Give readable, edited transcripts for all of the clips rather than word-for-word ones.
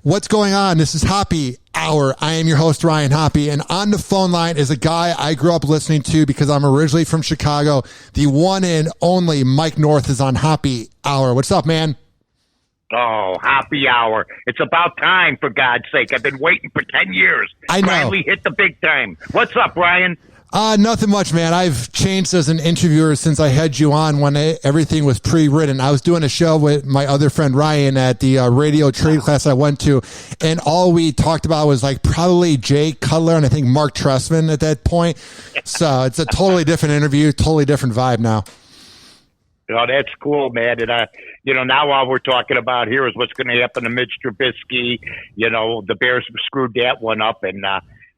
What's going on? This is Hoppe Hour. I am your host, Ryan Hoppe, and on the phone line is a guy I grew up listening to because I'm originally from Chicago. The one and only Mike North is on Hoppe Hour. What's up, man? Oh, Hoppe Hour. It's about time, for God's sake. I've been waiting for 10 years. I know. Finally hit the big time. What's up, Ryan? Nothing much, man. I've changed as an interviewer since I had you on when everything was pre-written. I was doing a show with my other friend Ryan at the radio trade class I went to, and all we talked about was like probably Jay Cutler and I think Mark Trestman at that point. So it's a totally different interview, totally different vibe now. Oh, that's cool, man. And, now all we're talking about here is what's going to happen to Mitch Trubisky. The Bears screwed that one up, and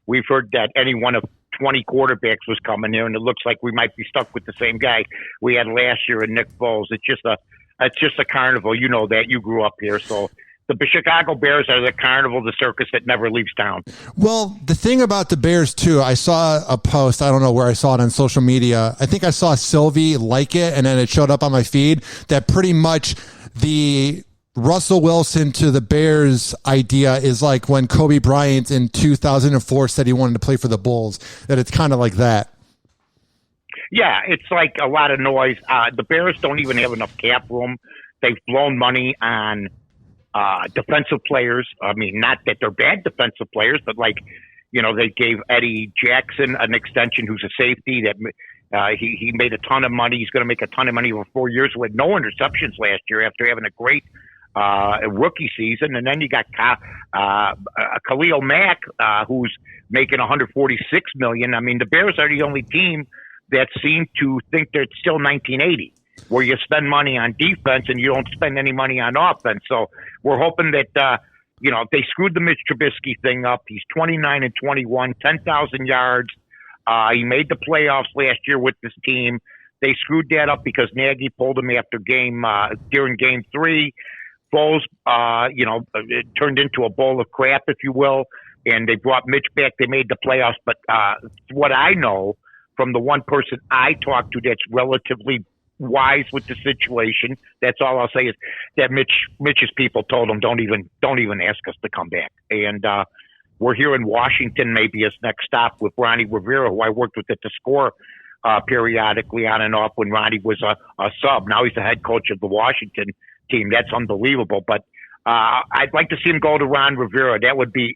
we've heard that any one of 20 quarterbacks was coming here, and it looks like we might be stuck with the same guy we had last year in Nick Foles. It's just a carnival. You know that. You grew up here, so the Chicago Bears are the carnival, the circus that never leaves town. Well, the thing about the Bears, too, I saw a post. I don't know where I saw it on social media. I think I saw Sylvie like it, and then it showed up on my feed that pretty much the Russell Wilson to the Bears idea is like when Kobe Bryant in 2004 said he wanted to play for the Bulls, that it's kind of like that. Yeah, it's like a lot of noise. The Bears don't even have enough cap room. They've blown money on defensive players. I mean, not that they're bad defensive players, but they gave Eddie Jackson an extension, who's a safety that he made a ton of money. He's going to make a ton of money over 4 years with no interceptions last year after having a great rookie season. And then you got Khalil Mack, who's making $146 million. I mean, the Bears are the only team that seem to think that it's still 1980. Where you spend money on defense and you don't spend any money on offense. So we're hoping that, if they screwed the Mitch Trubisky thing up, he's 29-21, 10,000 yards. He made the playoffs last year with this team. They screwed that up because Nagy pulled him after during game 3. Foles, it turned into a bowl of crap, if you will, and they brought Mitch back. They made the playoffs. But what I know from the one person I talked to that's relatively wise with the situation, that's all I'll say, is that Mitch's people told him don't even ask us to come back. And we're here in Washington, maybe his next stop, with Ronnie Rivera, who I worked with at the Score periodically on and off when Ronnie was a sub. Now he's the head coach of the Washington team. That's unbelievable. But I'd like to see him go to Ron Rivera. That would be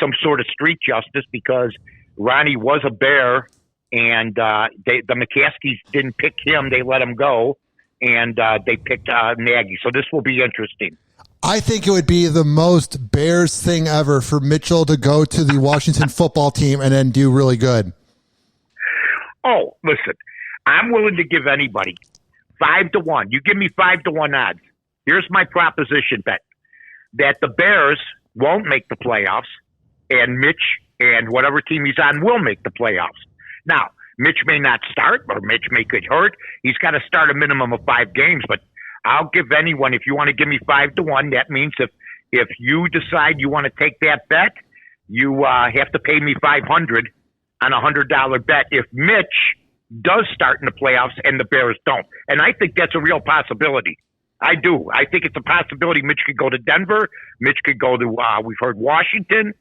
some sort of street justice, because Ronnie was a Bear. And the McCaskies didn't pick him. They let him go, and they picked Nagy. So this will be interesting. I think it would be the most Bears thing ever for Mitchell to go to the Washington football team and then do really good. Oh, listen, I'm willing to give anybody 5-1. You give me 5-1 odds. Here's my proposition bet: that the Bears won't make the playoffs, and Mitch and whatever team he's on will make the playoffs. Now, Mitch may not start, or Mitch may get hurt. He's got to start a minimum of 5 games, but I'll give anyone, if you want to give me 5-1, that means if you decide you want to take that bet, you have to pay me $500 on a $100 bet if Mitch does start in the playoffs and the Bears don't. And I think that's a real possibility. I do. I think it's a possibility. Mitch could go to Denver. Mitch could go to, we've heard Washington.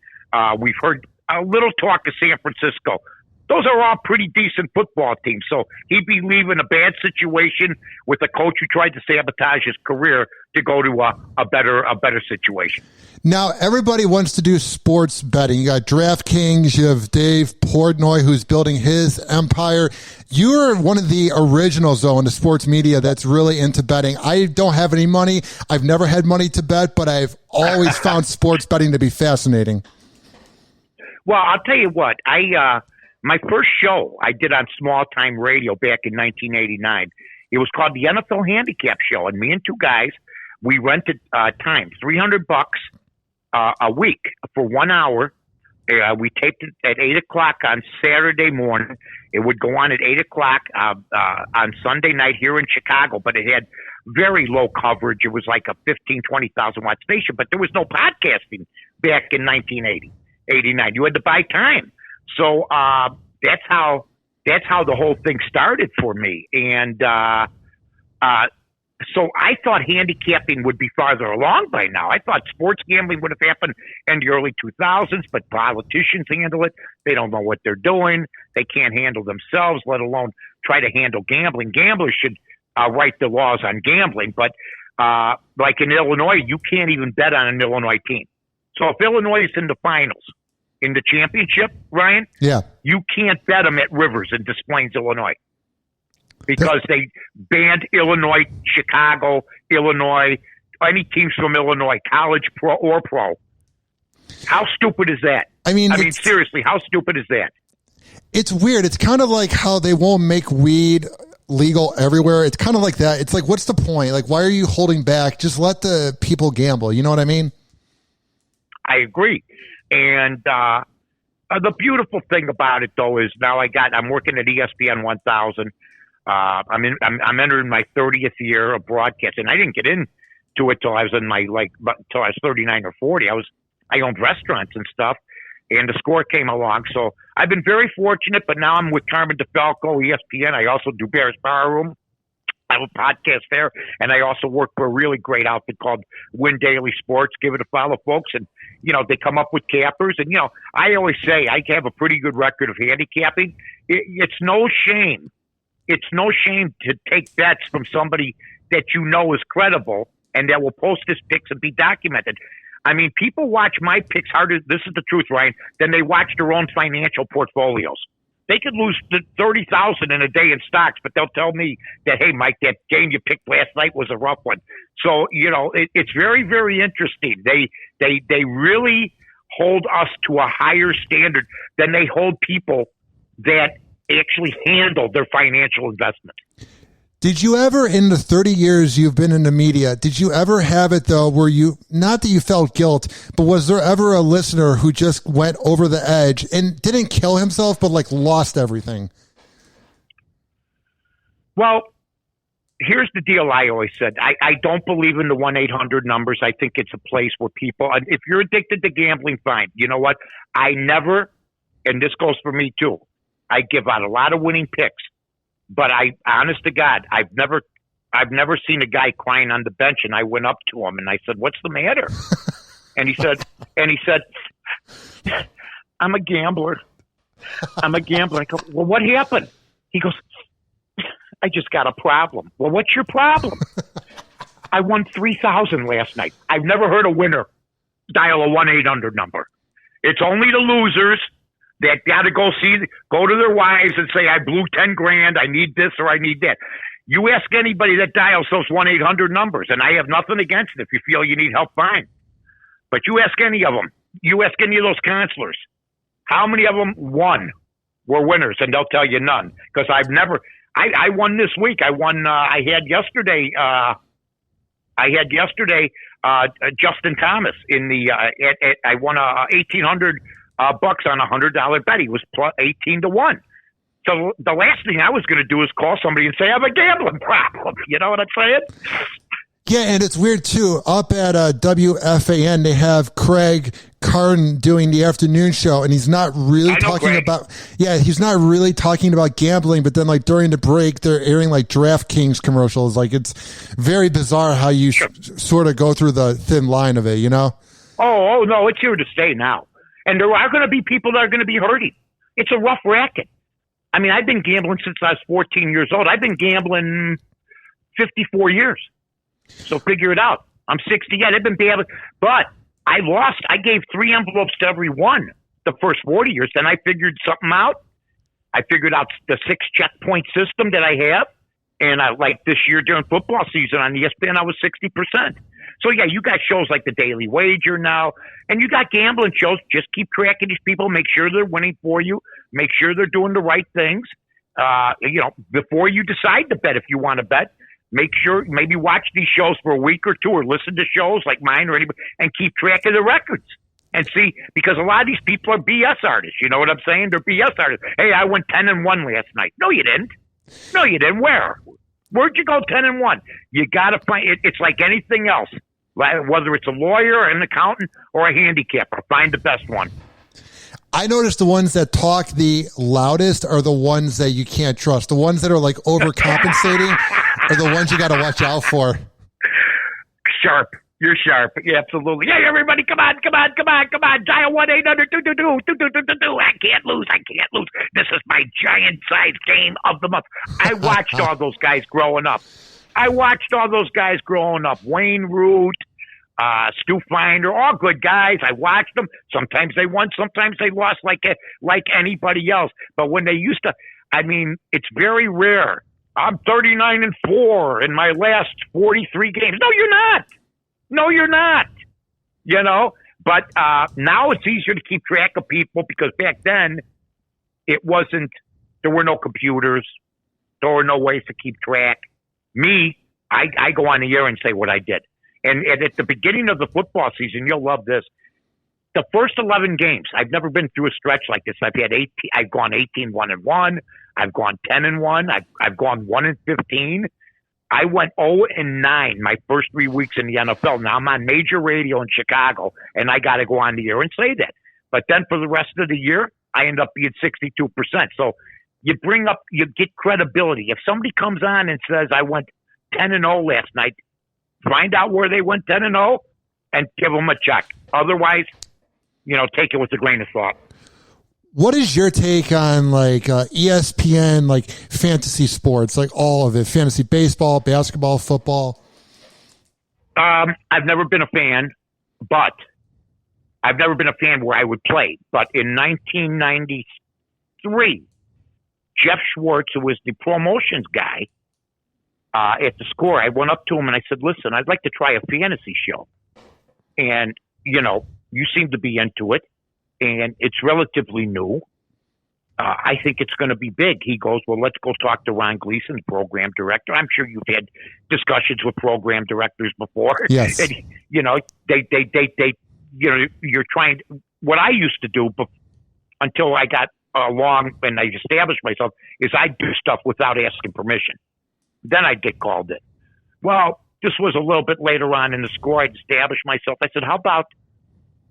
We've heard a little talk of San Francisco. Those are all pretty decent football teams. So he'd be leaving a bad situation with a coach who tried to sabotage his career to go to a better situation. Now, everybody wants to do sports betting. You got DraftKings, you have Dave Portnoy, who's building his empire. You're one of the originals, though, in the sports media that's really into betting. I don't have any money. I've never had money to bet, but I've always found sports betting to be fascinating. Well, I'll tell you what. My first show I did on small-time radio back in 1989, it was called the NFL Handicap Show, and me and 2 guys, we rented time, $300 a week for 1 hour. We taped it at 8 o'clock on Saturday morning. It would go on at 8 o'clock on Sunday night here in Chicago, but it had very low coverage. It was like a 20,000 watt station, but there was no podcasting back in 1989. You had to buy time. So that's how the whole thing started for me. And So I thought handicapping would be farther along by now. I thought sports gambling would have happened in the early 2000s, but politicians handle it. They don't know what they're doing. They can't handle themselves, let alone try to handle gambling. Gamblers should write the laws on gambling, but like in Illinois, you can't even bet on an Illinois team. So if Illinois is in the finals, in the championship, Ryan, yeah, you can't bet them at Rivers in Des Plaines, Illinois, because they banned Illinois, Chicago, Illinois, any teams from Illinois, college pro or pro. How stupid is that? I mean, seriously, how stupid is that? It's weird. It's kind of like how they won't make weed legal everywhere. It's kind of like that. It's like, what's the point? Like, why are you holding back? Just let the people gamble. You know what I mean? I agree. And the beautiful thing about it, though, is now I'm working at ESPN 1000. I'm entering my 30th year of broadcasting. I didn't get into it till I was till I was 39 or 40. I owned restaurants and stuff, and the Score came along. So I've been very fortunate, but now I'm with Carmen DeFalco, ESPN. I also do Bears Bar Room. I have a podcast there, and I also work for a really great outfit called Win Daily Sports. Give it a follow, folks. And, they come up with cappers. And, I always say I have a pretty good record of handicapping. It's no shame. It's no shame to take bets from somebody that you know is credible and that will post his picks and be documented. I mean, people watch my picks harder, this is the truth, Ryan, than they watch their own financial portfolios. They could lose 30,000 in a day in stocks, but they'll tell me that, hey, Mike, that game you picked last night was a rough one. So, it's very, very interesting. They really hold us to a higher standard than they hold people that actually handle their financial investment. Did you ever, in the 30 years you've been in the media, did you ever have it, though, where not that you felt guilt, but was there ever a listener who just went over the edge and didn't kill himself, but lost everything? Well, here's the deal I always said. I don't believe in the 1-800 numbers. I think it's a place where people, if you're addicted to gambling, fine. You know what? I never, and this goes for me too, I give out a lot of winning picks. But honest to God, I've never seen a guy crying on the bench, and I went up to him and I said, "What's the matter?" and he said, "I'm a gambler. I'm a gambler." I go, "Well, what happened?" He goes, "I just got a problem." Well, what's your problem? I won $3,000 last night. I've never heard a winner dial a 1-800 number. It's only the losers that got to go to their wives and say, I blew 10 grand, I need this or I need that. You ask anybody that dials those 1-800 numbers, and I have nothing against it. If you feel you need help, fine. But you ask any of them, you ask any of those counselors, how many of them were winners, and they'll tell you none. Because I won this week. I won, I had yesterday Justin Thomas in the, I won 1,800 bucks on $100 bet. He was plus 18 to 1. So the last thing I was going to do is call somebody and say, I have a gambling problem. You know what I'm saying? Yeah, and it's weird, too. Up at WFAN, they have Craig Carden doing the afternoon show, and he's not really talking about gambling, but then, during the break, they're airing, DraftKings commercials. It's very bizarre how you sort of go through the thin line of it, you know? Oh, no, it's here to stay now. And there are going to be people that are going to be hurting. It's a rough racket. I mean, I've been gambling since I was 14 years old. I've been gambling 54 years. So figure it out. I'm 60 yet. I've been gambling. But I lost. I gave 3 envelopes to every one the first 40 years. Then I figured something out. I figured out the 6 checkpoint system that I have. And this year during football season on ESPN, I was 60%. So, yeah, you got shows like the Daily Wager now, and you got gambling shows. Just keep track of these people. Make sure they're winning for you. Make sure they're doing the right things. Before you decide to bet, if you want to bet, make sure maybe watch these shows for a week or two or listen to shows like mine or anybody and keep track of the records. And see, because a lot of these people are BS artists. You know what I'm saying? They're BS artists. Hey, I went 10-1 last night. No, you didn't. No, you didn't. Where'd you go 10-1? You got to find it. It's like anything else, whether it's a lawyer, an accountant, or a handicapper. Find the best one. I noticed the ones that talk the loudest are the ones that you can't trust. The ones that are like overcompensating are the ones you got to watch out for. Sharp. You're sharp. Yeah, absolutely. Hey, everybody, come on. Dial 1-800-222-2222. I can't lose. This is my giant size game of the month. I watched all those guys growing up. Wayne Root, Stu Finder, all good guys. I watched them. Sometimes they won, sometimes they lost like anybody else. But when they used to, I mean, it's very rare. I'm 39-4 in my last 43 games. No, you're not. You know, but now it's easier to keep track of people because back then there were no computers. There were no ways to keep track. Me, I go on the air and say what I did. And at the beginning of the football season, you'll love this. The first 11 games, I've never been through a stretch like this. I've gone 18-1-1. I've gone 10-1. I've gone 1-15. I went 0-9 my first 3 weeks in the NFL. Now I'm on major radio in Chicago, and I got to go on the air and say that. But then for the rest of the year, I end up being 62%. So you get credibility. If somebody comes on and says, I went 10-0 last night, find out where they went 10-0 and give them a check. Otherwise, take it with a grain of salt. What is your take on like ESPN, like fantasy sports, like all of it, fantasy baseball, basketball, football? I've never been a fan, but I've never been a fan where I would play. But in 1993, Jeff Schwartz, who was the promotions guy at the Score, I went up to him and I said, listen, I'd like to try a fantasy show. And, you seem to be into it. And it's relatively new. I think it's going to be big. He goes, well, let's go talk to Ron Gleason, program director. I'm sure you've had discussions with program directors before. Yes. And, you're trying. What I used to do until I got along and I established myself is I'd do stuff without asking permission. Then I'd get called in. Well, this was a little bit later on in the Score. I'd established myself. I said, how about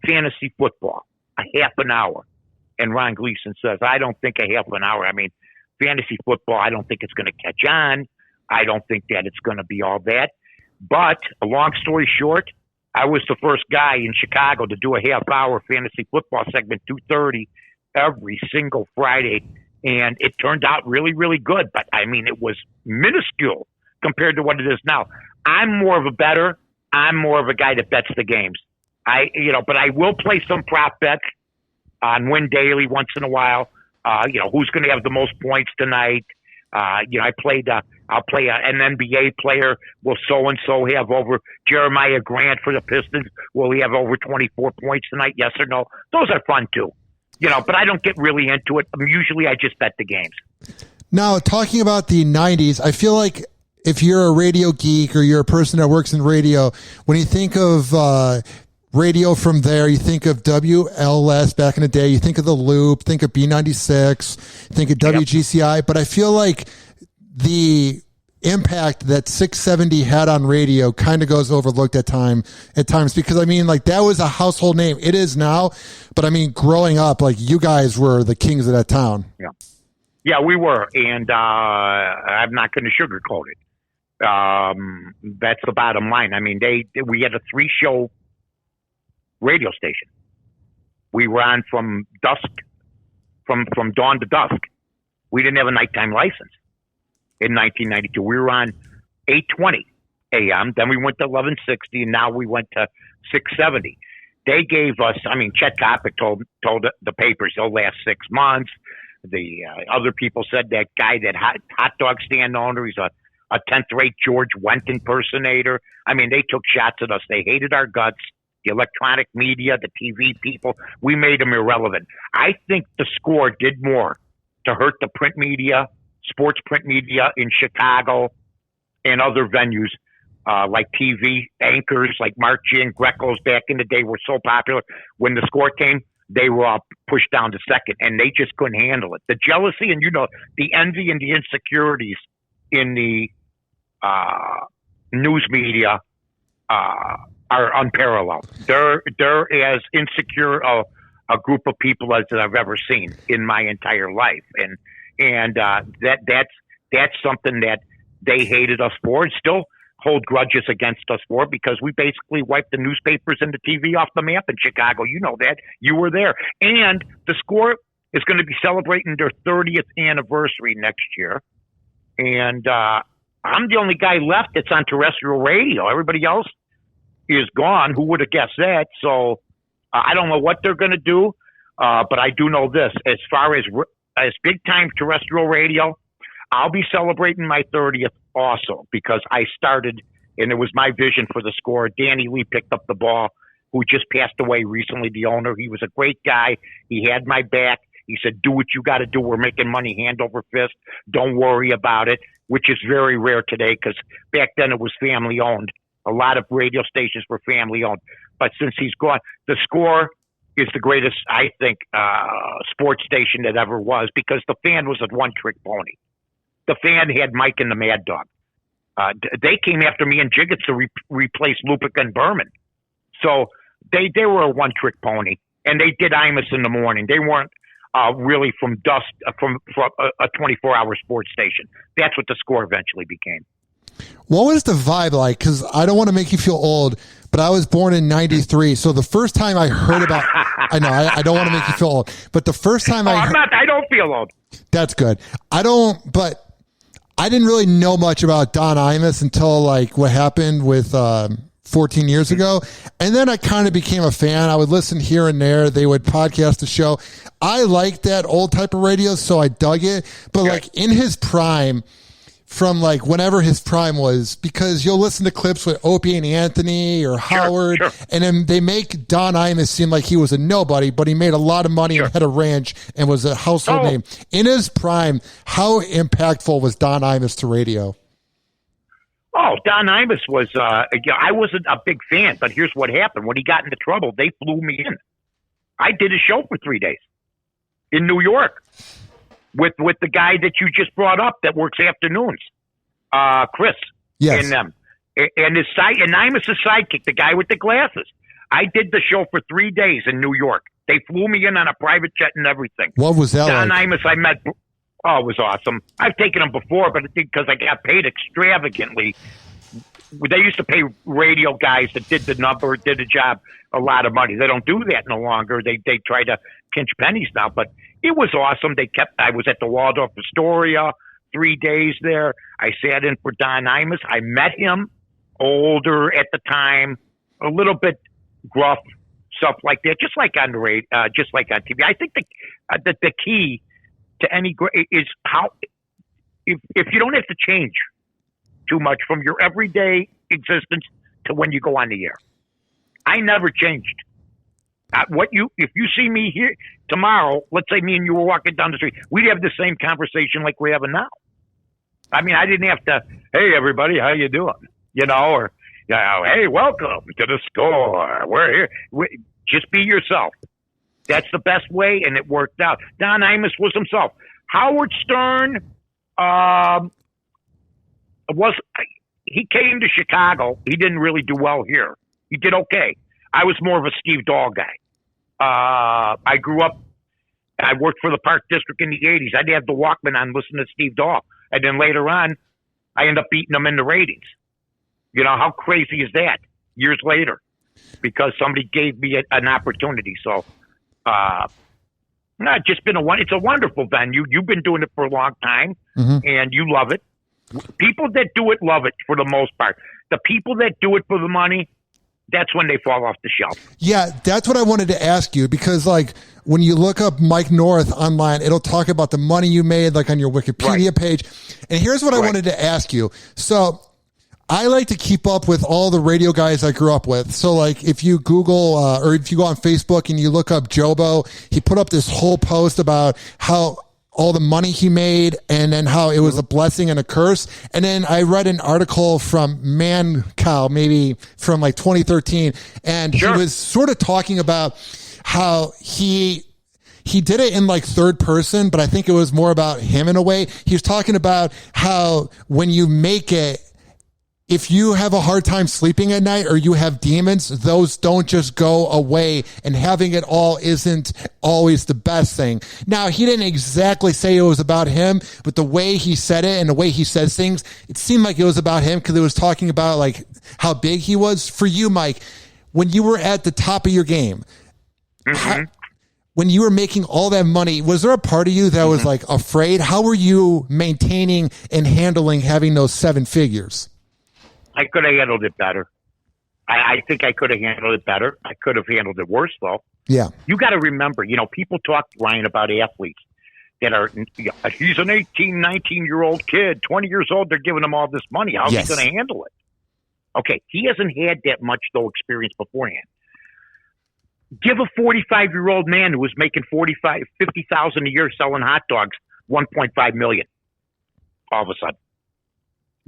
fantasy football? A half an hour. And Ron Gleason says, I don't think a half an hour. I mean, fantasy football, I don't think it's going to catch on. I don't think that it's going to be all that. But a long story short, I was the first guy in Chicago to do a half hour fantasy football segment, 2:30 every single Friday. And it turned out really, really good. But I mean, it was minuscule compared to what it is now. I'm more of a bettor. I'm more of a guy that bets the games. But I will play some prop bets on Win Daily once in a while. Who's going to have the most points tonight? I'll play an NBA player. Will so-and-so have over Jeremiah Grant for the Pistons? Will he have over 24 points tonight? Yes or no? Those are fun too. But I don't get really into it. Usually I just bet the games. Now, talking about the 90s, I feel like if you're a radio geek or you're a person that works in radio, when you think of radio from there, you think of WLS back in the day, you think of The Loop, think of B96, think of WGCI, but I feel like the impact that 670 had on radio kind of goes overlooked at times because I mean, like, that was a household name. It is now, but I mean, growing up, like, you guys were the kings of that town. Yeah, we were, and I'm not going to sugarcoat it. That's the bottom line. I mean, we had a 3-show radio station. We were on from dusk, from dawn to dusk. We didn't have a nighttime license in 1992. We were on 8:20 a.m. Then we went to 11:60, and now we went to 6:70. They gave us. I mean, Chet Kopic told the papers they'll last 6 months. The other people said that guy, that hot dog stand owner, he's a 10th-rate George Wendt impersonator. I mean, they took shots at us. They hated our guts. The electronic media, the TV people, we made them irrelevant. I think the Score did more to hurt the print media, sports print media in Chicago and other venues, like TV anchors like Mark G and Greco's back in the day were so popular. When the Score came, they were all pushed down to second, and they just couldn't handle it. The jealousy and, the envy and the insecurities in the news media are unparalleled. They're as insecure a a group of people as I've ever seen in my entire life, and that's something that they hated us for and still hold grudges against us for, because we basically wiped the newspapers and the TV off the map in Chicago. You know that. You were there. And the Score is going to be celebrating their 30th anniversary next year. And I'm the only guy left that's on terrestrial radio. Everybody else is gone. Who would have guessed that? So I don't know what they're going to do, but I do know this. As far as big-time terrestrial radio, I'll be celebrating my 30th also, because I started, and it was my vision for the Score. Danny Lee picked up the ball, who just passed away recently, the owner. He was a great guy. He had my back. He said, do what you got to do. We're making money hand over fist. Don't worry about it, which is very rare today, because back then it was family owned. A lot of radio stations were family owned. But since he's gone, the Score is the greatest, I think, sports station that ever was, because the Fan was a one-trick pony. The Fan had Mike and the Mad Dog. They came after me and Jiggets to replace Lupica and Berman. So they were a one-trick pony, and they did Imus in the morning. They weren't really from dusk, from a 24-hour sports station. That's what the Score eventually became. What was the vibe like? Because I don't want to make you feel old, but I was born in 93. So the first time I heard about, I know, I don't want to make you feel old, but the first time I don't feel old. That's good. But I didn't really know much about Don Imus until like what happened with 14 years ago. And then I kind of became a fan. I would listen here and there. They would podcast the show. I liked that old type of radio, so I dug it. But like in his prime, from like whenever his prime was, because you'll listen to clips with Opie and Anthony or Howard, and then they make Don Imus seem like he was a nobody, but he made a lot of money and had a ranch and was a household name. In his prime, how impactful was Don Imus to radio? Oh, Don Imus was, I wasn't a big fan, but here's what happened. When he got into trouble, they flew me in. I did a show for 3 days in New York with the guy that you just brought up that works afternoons, Chris. Yes. And them. And Imus' sidekick, the guy with the glasses. I did the show for 3 days in New York. They flew me in on a private jet and everything. What was that Don like? Imus, I met. Oh, it was awesome. I've taken him before, but I think because I got paid extravagantly. They used to pay radio guys that did the job, a lot of money. They don't do that no longer. They try to pinch pennies now, but it was awesome. I was at the Waldorf Astoria 3 days there. I sat in for Don Imus. I met him, older at the time, a little bit gruff, stuff like that, just like on the radio, just like on TV. I think the key to any is how if you don't have to change too much from your everyday existence to when you go on the air. I never changed. If you see me here tomorrow, let's say me and you were walking down the street, we'd have the same conversation like we're having now. I mean, I didn't have to, hey, everybody, how you doing? Or, hey, welcome to the Score. We're here. Just be yourself. That's the best way, and it worked out. Don Imus was himself. Howard Stern he came to Chicago. He didn't really do well here. He did okay. I was more of a Steve Dahl guy. I grew up, I worked for the Park District in the 80s. I'd have the Walkman on listening to Steve Dahl. And then later on, I ended up beating him in the ratings. How crazy is that? Years later, because somebody gave me an opportunity. So, it's just been it's a wonderful venue. You've been doing it for a long time, and you love it. People that do it love it for the most part. The people that do it for the money, that's when they fall off the shelf. Yeah, that's what I wanted to ask you, because like when you look up Mike North online, it'll talk about the money you made, like on your Wikipedia page. And here's what I wanted to ask you. So I like to keep up with all the radio guys I grew up with. So like if you Google or if you go on Facebook and you look up Jobo, he put up this whole post about how all the money he made and then how it was a blessing and a curse. And then I read an article from Man Cow, maybe from like 2013. And he was sort of talking about how he did it in like third person, but I think it was more about him in a way. He was talking about how when you make it, if you have a hard time sleeping at night or you have demons, those don't just go away, and having it all isn't always the best thing. Now, he didn't exactly say it was about him, but the way he said it and the way he says things, it seemed like it was about him because it was talking about like how big he was. For you, Mike, when you were at the top of your game, when you were making all that money, was there a part of you that was like afraid? How were you maintaining and handling having those 7 figures? I could have handled it better. I think I could have handled it better. I could have handled it worse, though. Yeah. You got to remember, people talk, Ryan, about athletes that are, he's an 18, 19-year-old kid, 20 years old, they're giving him all this money. How's he going to handle it? Okay, he hasn't had that much, though, experience beforehand. Give a 45-year-old man who was making $50,000 a year selling hot dogs, $1.5 million all of a sudden.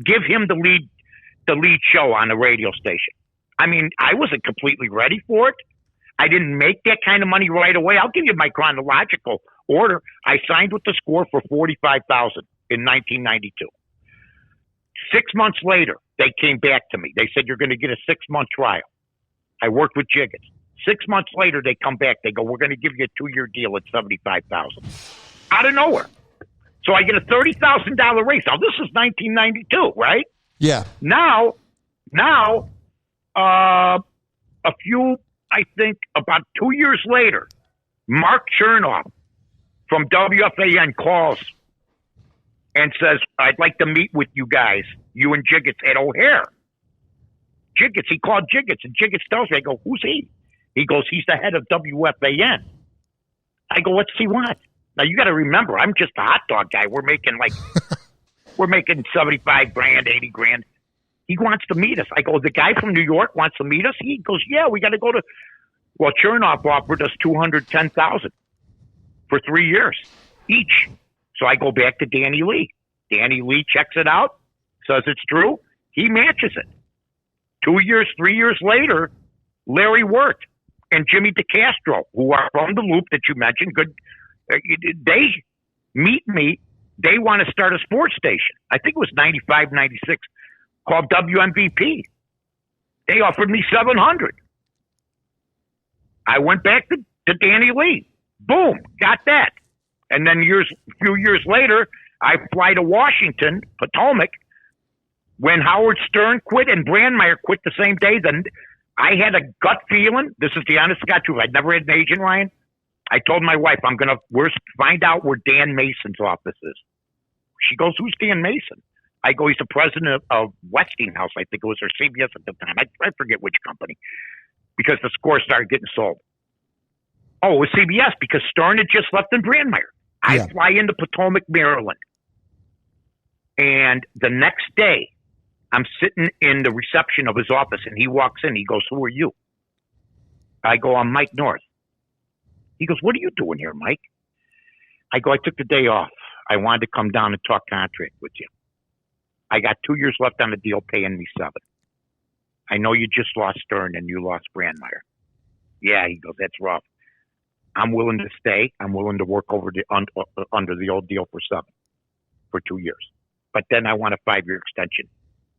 Give him the lead show on a radio station. I mean, I wasn't completely ready for it. I didn't make that kind of money right away. I'll give you my chronological order. I signed with the Score for $45,000 in 1992. 6 months later, they came back to me. They said, you're going to get a 6-month trial. I worked with Jiggets. 6 months later, they come back. They go, we're going to give you a 2-year deal at $75,000. Out of nowhere. So I get a $30,000 raise. Now, this is 1992, right? Yeah. Now, a few, I think about 2 years later, Mark Chernoff from WFAN calls and says, I'd like to meet with you guys, you and Jiggets at O'Hare. Jiggets, he called Jiggets, and Jiggets tells me, I go, who's he? He goes, he's the head of WFAN. I go, what's he want? Now, you got to remember, I'm just a hot dog guy. We're making we're making 75 grand, 80 grand. He wants to meet us. I go, the guy from New York wants to meet us? He goes, yeah, we got to go to, well, Chernoff offered us $210,000 for 3 years each. So I go back to Danny Lee. Danny Lee checks it out, says it's true. He matches it. 3 years later, Larry Wirt and Jimmy DeCastro, who are from the Loop that you mentioned, they meet me. They want to start a sports station. I think it was 95, 96, called WMVP. They offered me $700. I went back to Danny Lee. Boom, got that. And then a few years later, I fly to Washington, Potomac. When Howard Stern quit and Brandmeier quit the same day, then I had a gut feeling. This is the honest to God truth. I'd never had an agent, Ryan. I told my wife, I'm going to find out where Dan Mason's office is. She goes, who's Dan Mason? I go, he's the president of Westinghouse. I think it was, or CBS at the time. I forget which company, because the Score started getting sold. Oh, it was CBS because Stern had just left in Brandmeier. I fly into Potomac, Maryland. And the next day, I'm sitting in the reception of his office, and he walks in. He goes, who are you? I go, I'm Mike North. He goes, what are you doing here, Mike? I go, I took the day off. I wanted to come down and talk contract with you. I got 2 years left on the deal, paying me $7. I know you just lost Stern and you lost Brandmeier. Yeah, he goes, that's rough. I'm willing to stay. I'm willing to work over under the old deal for $7 for 2 years. But then I want a 5-year extension.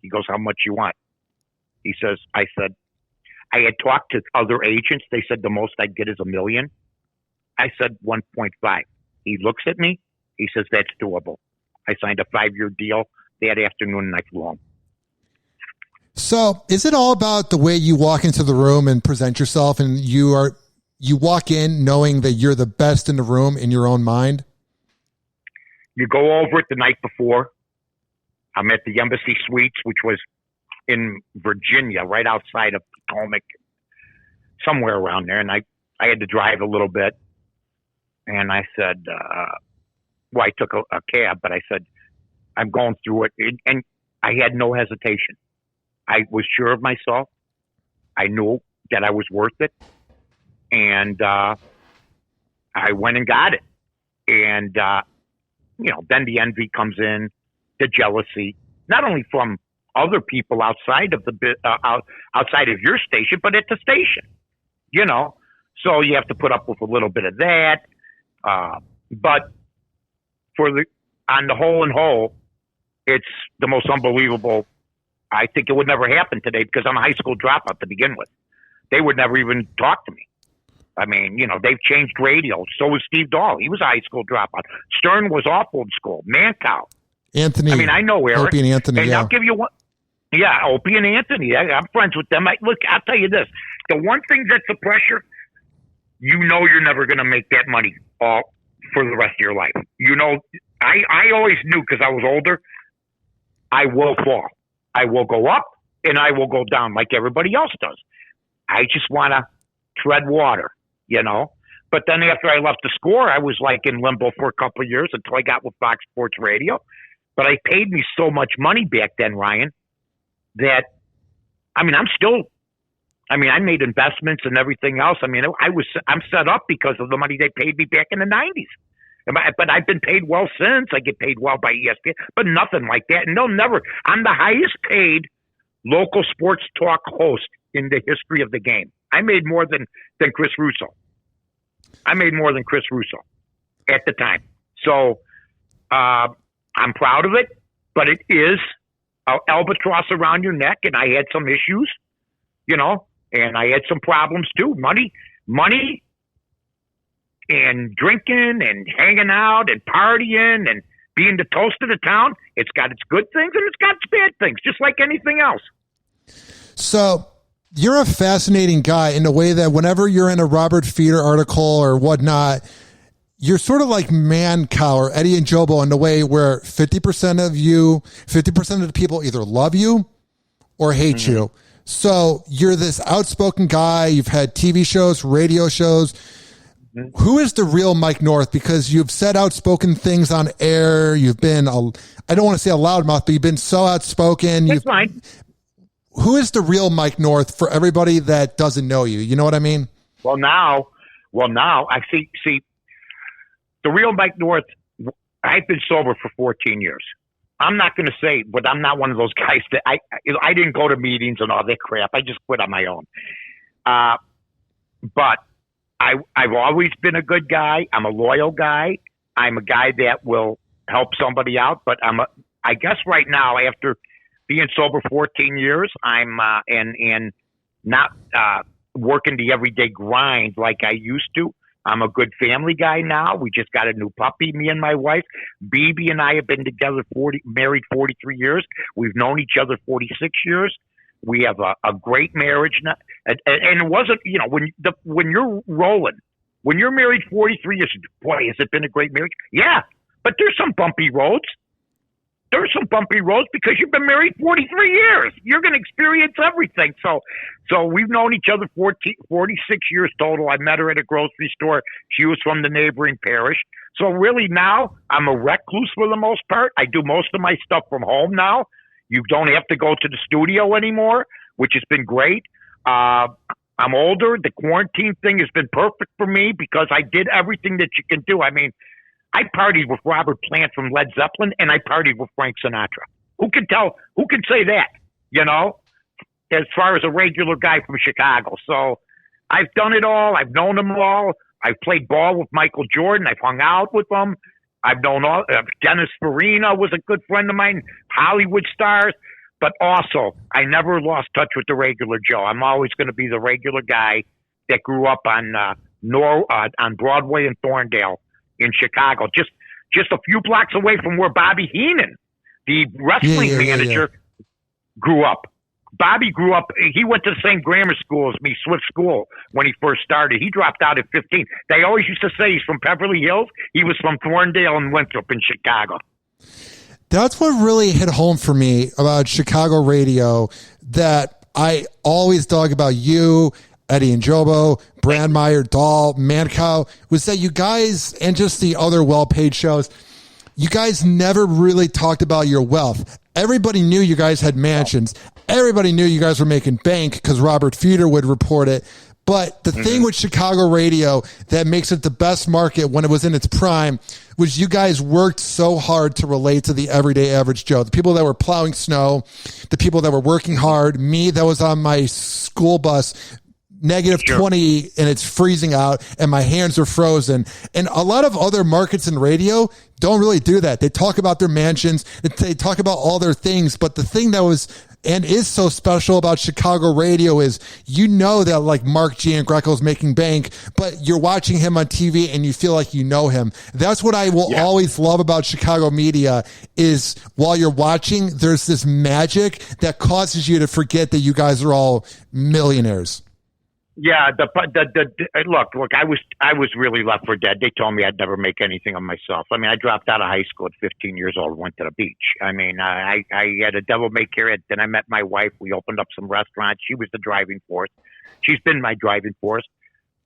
He goes, how much you want? He says, I said, I had talked to other agents. They said the most I'd get is $1 million. I said 1.5. He looks at me. He says, that's doable. I signed a 5-year deal that afternoon, and I flew home. So is it all about the way you walk into the room and present yourself, and you walk in knowing that you're the best in the room in your own mind? You go over it the night before. I'm at the Embassy Suites, which was in Virginia, right outside of Potomac, somewhere around there. And I had to drive a little bit. And I said, I took a cab, but I said, I'm going through it. And I had no hesitation. I was sure of myself. I knew that I was worth it. And I went and got it. And, then the envy comes in, the jealousy, not only from other people outside of outside of your station, but at the station, So you have to put up with a little bit of that. But on the whole, it's the most unbelievable I think it would never happen today because I'm a high school dropout to begin with. They would never even talk to me. I mean, they've changed radio. So was Steve Dahl. He was a high school dropout. Stern was off old school. Mancow. Anthony. I mean, I know Eric. Opie and Anthony, and yeah. I'll give you one. Yeah, Opie and Anthony. I'm friends with them. Look, I'll tell you this. The one thing that's the pressure, you're never going to make that money all for the rest of your life. I always knew because I was older, I will fall. I will go up and I will go down like everybody else does. I just want to tread water, But then after I left the score, I was like in limbo for a couple of years until I got with Fox Sports Radio. But I paid me so much money back then, Ryan, that, I made investments and everything else. I mean, I'm set up because of the money they paid me back in the 90s. But I've been paid well since. I get paid well by ESPN, but nothing like that. And they'll never. I'm the highest paid local sports talk host in the history of the game. I made more than Chris Russo. I made more than Chris Russo at the time. So I'm proud of it, but it is an albatross around your neck. And I had some issues, and I had some problems too. Money, and drinking and hanging out and partying and being the toast of the town. It's got its good things and it's got its bad things, just like anything else. So you're a fascinating guy in the way that whenever you're in a Robert Feeder article or whatnot, you're sort of like Mancow or Eddie and Jobo in the way where 50% of the people either love you or hate you. So you're this outspoken guy. You've had TV shows, radio shows. Who is the real Mike North? Because you've said outspoken things on air. You've been, I don't want to say a loudmouth, but you've been so outspoken. That's fine. Who is the real Mike North for everybody that doesn't know you? You know what I mean? Well, now I see the real Mike North. I've been sober for 14 years. I'm not going to say, but I'm not one of those guys that I didn't go to meetings and all that crap. I just quit on my own. But I've always been a good guy. I'm a loyal guy. I'm a guy that will help somebody out. But I guess right now, after being sober 14 years, I'm and not working the everyday grind like I used to. I'm a good family guy now. We just got a new puppy, me and my wife. BB and I have been together married 43 years. We've known each other 46 years. We have a great marriage now. And it wasn't, when you're rolling, when you're married 43 years, boy, has it been a great marriage? Yeah, but there's some bumpy roads. There's some bumpy roads because you've been married 43 years. You're going to experience everything. So we've known each other 46 years total. I met her at a grocery store. She was from the neighboring parish. So really now I'm a recluse for the most part. I do most of my stuff from home now. You don't have to go to the studio anymore, which has been great. I'm older. The quarantine thing has been perfect for me because I did everything that you can do. I mean, I partied with Robert Plant from Led Zeppelin, and I partied with Frank Sinatra. Who can say that, as far as a regular guy from Chicago? So I've done it all. I've known them all. I've played ball with Michael Jordan. I've hung out with them. I've known Dennis Farina was a good friend of mine, Hollywood stars. But also, I never lost touch with the regular Joe. I'm always going to be the regular guy that grew up on Broadway and Thorndale in Chicago, just a few blocks away from where Bobby Heenan, the wrestling manager, grew up. Bobby grew up. He went to the same grammar school as me, Swift School, when he first started. He dropped out at 15. They always used to say he's from Beverly Hills. He was from Thorndale and Winthrop in Chicago. That's what really hit home for me about Chicago radio, that I always dug about you, Eddie and Jobo, Brandmeier, Dahl, Mancow, was that you guys, and just the other well-paid shows, you guys never really talked about your wealth. Everybody knew you guys had mansions. Everybody knew you guys were making bank because Robert Feeder would report it. But the thing with Chicago radio that makes it the best market when it was in its prime was you guys worked so hard to relate to the everyday average Joe, the people that were plowing snow, the people that were working hard, me that was on my school bus negative Sure. 20 and it's freezing out and my hands are frozen. And a lot of other markets in radio don't really do that. They talk about their mansions, they talk about all their things. But the thing that was and is so special about Chicago radio is, you know, that like Mark Giangreco's making bank, but you're watching him on TV and you feel like you know him. That's what I will always love about Chicago media is while you're watching, there's this magic that causes you to forget that you guys are all millionaires. Yeah, look. I was really left for dead. They told me I'd never make anything of myself. I mean, I dropped out of high school at 15 years old, went to the beach. I mean, I had a devil may care it. Then I met my wife. We opened up some restaurants. She was the driving force. She's been my driving force.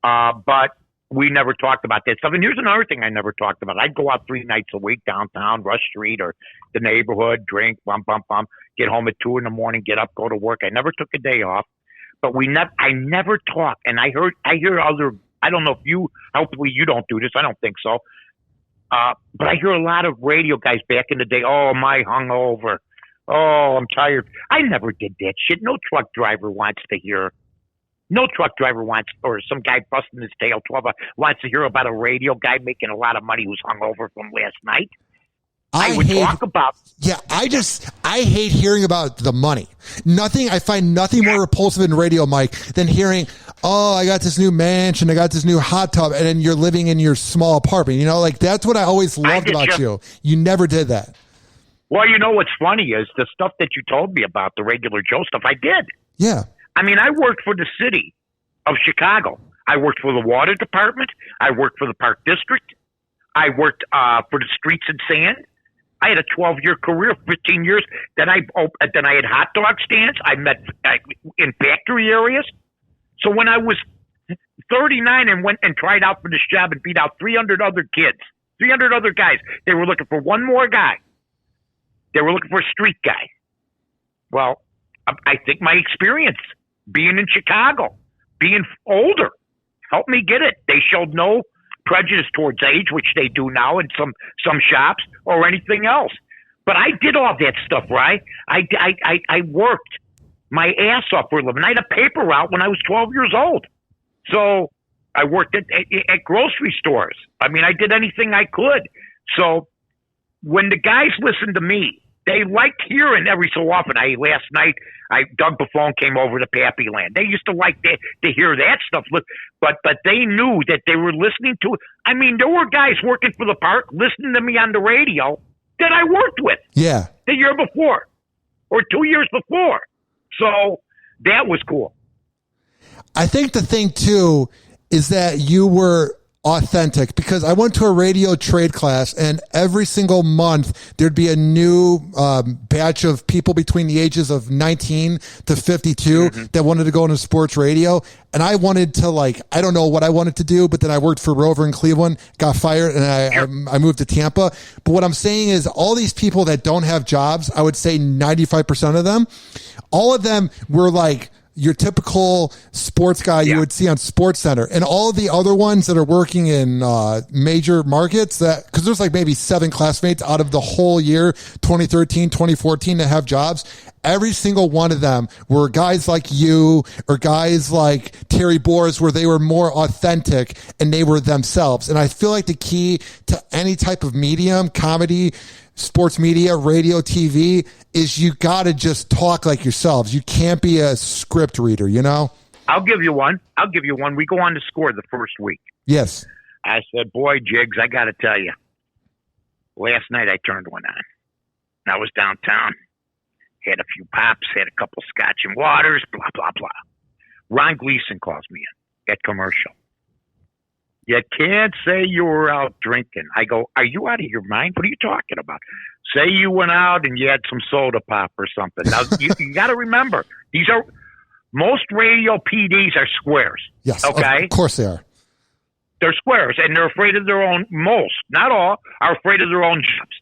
But we never talked about that stuff. And here's another thing I never talked about. I'd go out 3 nights a week downtown, Rush Street or the neighborhood, drink, get home at 2 a.m, get up, go to work. I never took a day off. But I never talk, and I hear other. I don't know if you. Hopefully, you don't do this. I don't think so. But I hear a lot of radio guys back in the day. Oh, my hungover. Oh, I'm tired. I never did that shit. No truck driver wants to hear. No truck driver wants, or some guy busting his tail 12 wants to hear about a radio guy making a lot of money who's hungover from last night. I hate hearing about the money. I find nothing more repulsive in radio, Mike, than hearing, oh, I got this new mansion, I got this new hot tub, and then you're living in your small apartment. You know, like that's what I always loved about you. You never did that. Well, you know what's funny is the stuff that you told me about, the regular Joe stuff, I did. Yeah. I mean, I worked for the city of Chicago. I worked for the water department. I worked for the park district. I worked for the streets and sand. I had a 12-year career, 15 years. Then I had hot dog stands. I met in factory areas. So when I was 39 and went and tried out for this job and beat out 300 other kids, 300 other guys, they were looking for one more guy. They were looking for a street guy. Well, I think my experience being in Chicago, being older, helped me get it. They showed no prejudice towards age, which they do now in some shops, or anything else. But I did all that stuff, right? I worked my ass off for a living. I had a paper route when I was 12 years old. So I worked at grocery stores. I mean, I did anything I could. So when the guys listened to me, they liked hearing every so often. Last night, Doug Buffone came over to Pappy Land. They used to like to hear that stuff, but they knew that they were listening to it. I mean, there were guys working for the park listening to me on the radio that I worked with. Yeah, the year before or 2 years before. So that was cool. I think the thing too is that you were authentic, because I went to a radio trade class and every single month there'd be a new batch of people between the ages of 19 to 52 that wanted to go into sports radio. And I wanted to, I don't know what I wanted to do, but then I worked for Rover in Cleveland, got fired, and I moved to Tampa. But what I'm saying is all these people that don't have jobs, I would say 95% of them, all of them were like your typical sports guy you would see on Sports Center, and all the other ones that are working in major markets, that because there's like maybe 7 classmates out of the whole year 2013 2014 that have jobs. Every single one of them were guys like you or guys like Terry Boers, where they were more authentic and they were themselves. And I feel like the key to any type of medium, comedy, sports media, radio, TV, is you got to just talk like yourselves. You can't be a script reader, you know? I'll give you one. We go on to score the first week. Yes. I said, boy, Jiggs, I got to tell you, last night I turned one on. I was downtown, had a few pops, had a couple scotch and waters, blah, blah, blah. Ron Gleason calls me in at commercial. You can't say you were out drinking. I go, are you out of your mind? What are you talking about? Say you went out and you had some soda pop or something. Now, you got to remember, most radio PDs are squares. Yes, okay? Of course they are. They're squares, and they're afraid of their own, most, not all, are afraid of their own jobs.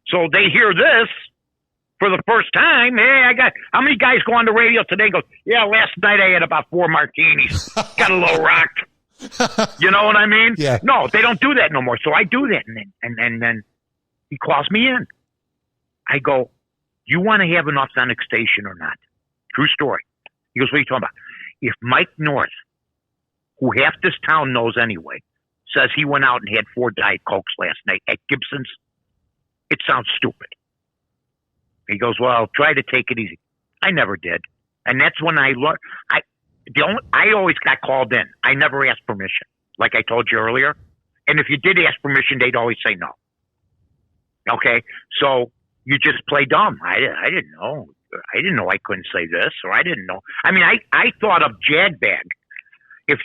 So they hear this for the first time. Hey, how many guys go on the radio today and go, yeah, last night I had about 4 martinis. Got a little rocked. You know what I mean? Yeah. No, they don't do that no more. So I do that, and then he calls me in. I go, you want to have an authentic station or not? True story. He goes, what are you talking about? If Mike North, who half this town knows anyway, says he went out and had 4 Diet Cokes last night at Gibson's, it sounds stupid. He goes, well, try to take it easy. I never did. And that's when I learned. I always got called in. I never asked permission, like I told you earlier. And if you did ask permission, they'd always say no. Okay? So you just play dumb. I didn't know. I didn't know I couldn't say this, or I didn't know. I mean, I thought of jagbag. If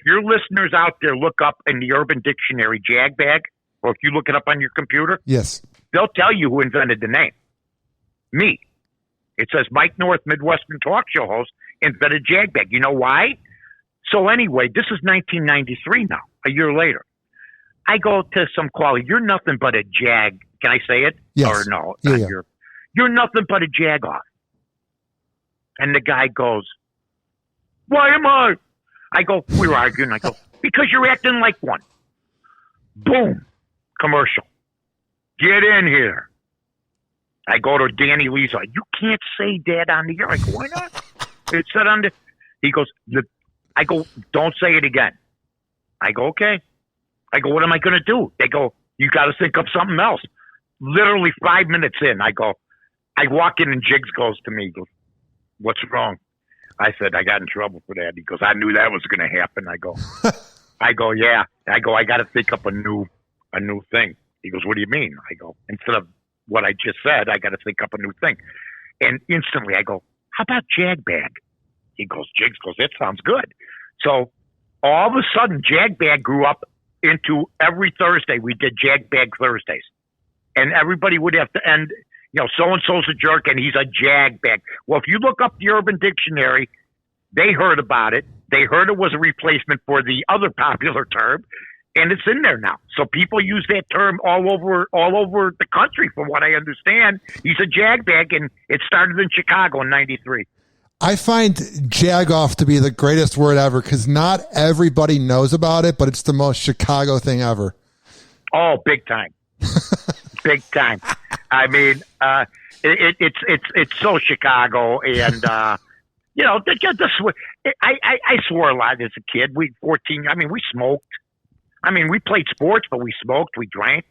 your listeners out there look up in the Urban Dictionary jagbag, or if you look it up on your computer, yes, they'll tell you who invented the name. Me. It says Mike North, Midwestern talk show host, invented jagbag. You know why? So anyway, this is 1993 now, a year later. I go to some caller. You're nothing but a jag. Can I say it? Yes. Or no? Yeah. You're nothing but a jag off. And the guy goes, why am I? I go, we were arguing. I go, because you're acting like one. Boom. Commercial. Get in here. I go to Danny Lee's like, you can't say that on the air. I go, why not? It said on the. He goes, I go, don't say it again. I go, okay. I go, what am I going to do? They go, you got to think of something else. Literally 5 minutes in, I walk in and Jiggs goes to me, goes, what's wrong? I said, I got in trouble for that. He goes, I knew that was going to happen. I go, yeah. I go, I got to think up a new thing. He goes, what do you mean? I go, instead of what I just said, I got to think up a new thing. And instantly I go, how about jagbag? He goes, Jiggs goes, that sounds good. So all of a sudden, jagbag grew up into every Thursday we did jagbag Thursdays. And everybody would have to end, so-and-so's a jerk and he's a jagbag. Well, if you look up the Urban Dictionary, they heard about it. They heard it was a replacement for the other popular term, and it's in there now. So people use that term all over the country, from what I understand. He's a jagbag, and it started in Chicago in 93. I find jagoff to be the greatest word ever because not everybody knows about it, but it's the most Chicago thing ever. Oh, big time. Big time. I mean, it's so Chicago, and I swore a lot as a kid. We smoked. I mean, we played sports, but we smoked, we drank.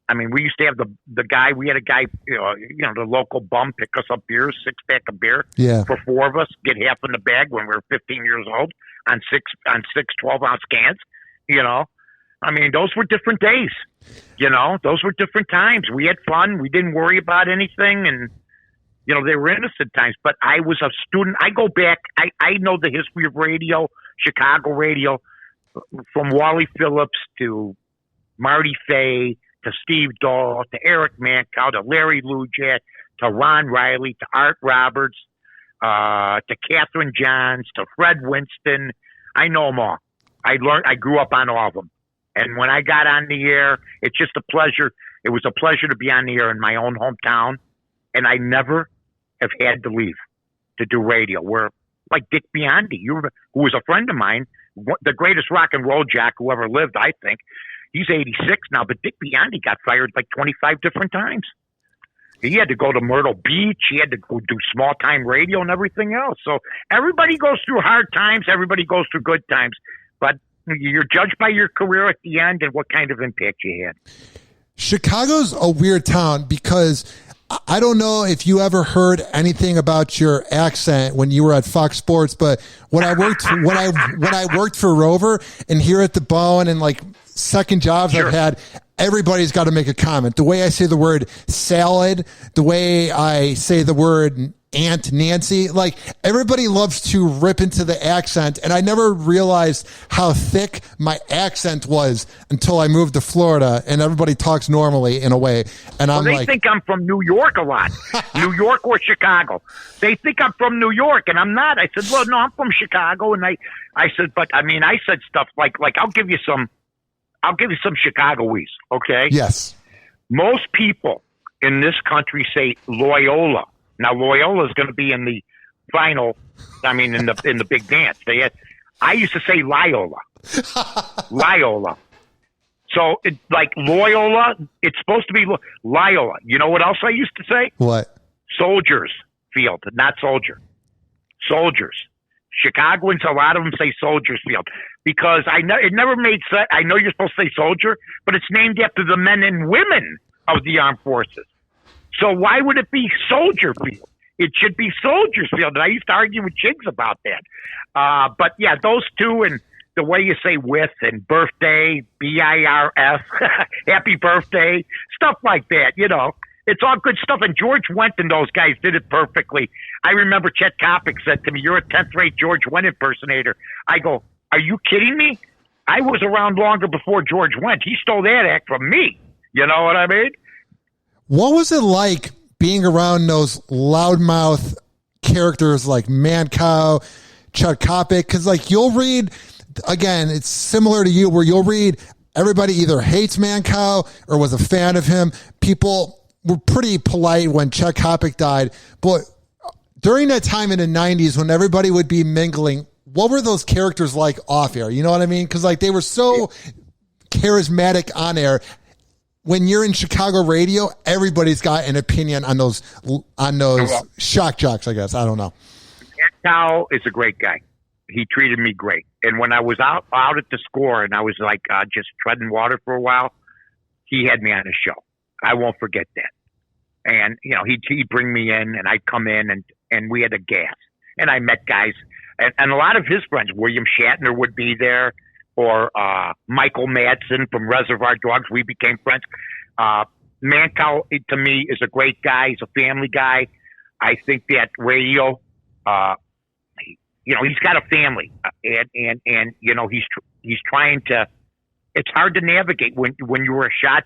I mean, we used to have the guy. We had a guy, the local bum pick us up beers, 6-pack of beer for 4 of us, get half in the bag when we were 15 years old on six 12-ounce cans. I mean, those were different days. Those were different times. We had fun. We didn't worry about anything, and they were innocent times. But I was a student. I go back. I know the history of radio, Chicago radio, from Wally Phillips to Marty Fay, to Steve Dahl, to Eric Mancow, to Larry Lujat, to Ron Riley, to Art Roberts, to Catherine Johns, to Fred Winston. I know them all. I grew up on all of them. And when I got on the air, it's just a pleasure. It was a pleasure to be on the air in my own hometown. And I never have had to leave to do radio. Where, like Dick Biondi, who was a friend of mine, the greatest rock and roll jock who ever lived, I think. He's 86 now, but Dick Biondi got fired like 25 different times. He had to go to Myrtle Beach. He had to go do small-time radio and everything else. So everybody goes through hard times. Everybody goes through good times. But you're judged by your career at the end and what kind of impact you had. Chicago's a weird town because I don't know if you ever heard anything about your accent when you were at Fox Sports, but when I worked for Rover and here at the Bone and like second jobs I've had, everybody's got to make a comment. The way I say the word salad, the way I say the word Aunt Nancy, like everybody loves to rip into the accent. And I never realized how thick my accent was until I moved to Florida and everybody talks normally in a way. And they think I'm from New York a lot, New York or Chicago. They think I'm from New York and I'm not. I said, well, no, I'm from Chicago. And I said, but I mean, I said stuff like I'll give you some Chicagoese. Okay. Yes. Most people in this country say Loyola. Now Loyola is going to be in the final. I mean, in the big dance. I used to say Loyola. Loyola. So like Loyola, it's supposed to be Loyola. You know what else I used to say? What? Soldiers Field, not soldier. Soldiers. Chicagoans, a lot of them say Soldiers Field because it never made sense. I know you're supposed to say soldier, but it's named after the men and women of the armed forces. So why would it be Soldier Field? It should be Soldiers Field. And I used to argue with Chiggs about that. But yeah, those two and the way you say with and birthday, BIRF, happy birthday, stuff like that, you know. It's all good stuff. And George Wendt and those guys did it perfectly. I remember Chet Kopic said to me, "You're a 10th rate George Wendt impersonator." I go, "Are you kidding me? I was around longer before George Wendt. He stole that act from me." You know what I mean? What was it like being around those loudmouth characters like Mancow, Chet Kopic? Because like you'll read, again, it's similar to you where you'll read everybody either hates Mancow or was a fan of him. People were pretty polite when Chet Kopic died, but during that time in the 90s when everybody would be mingling, what were those characters like off air? You know what I mean? Because like they were so charismatic on air. When you're in Chicago radio, everybody's got an opinion on those shock jocks, I guess. I don't know. Mancow is a great guy. He treated me great. And when I was out at the Score and I was like just treading water for a while, he had me on his show. I won't forget that. And, you know, he'd bring me in and I'd come in and we had a gas. And I met guys. And a lot of his friends, William Shatner would be there or Michael Madsen from Reservoir Dogs. We became friends. Mancow, to me, is a great guy. He's a family guy. I think that radio, you know, he's got a family. And you know, he's trying to – it's hard to navigate when you were a shock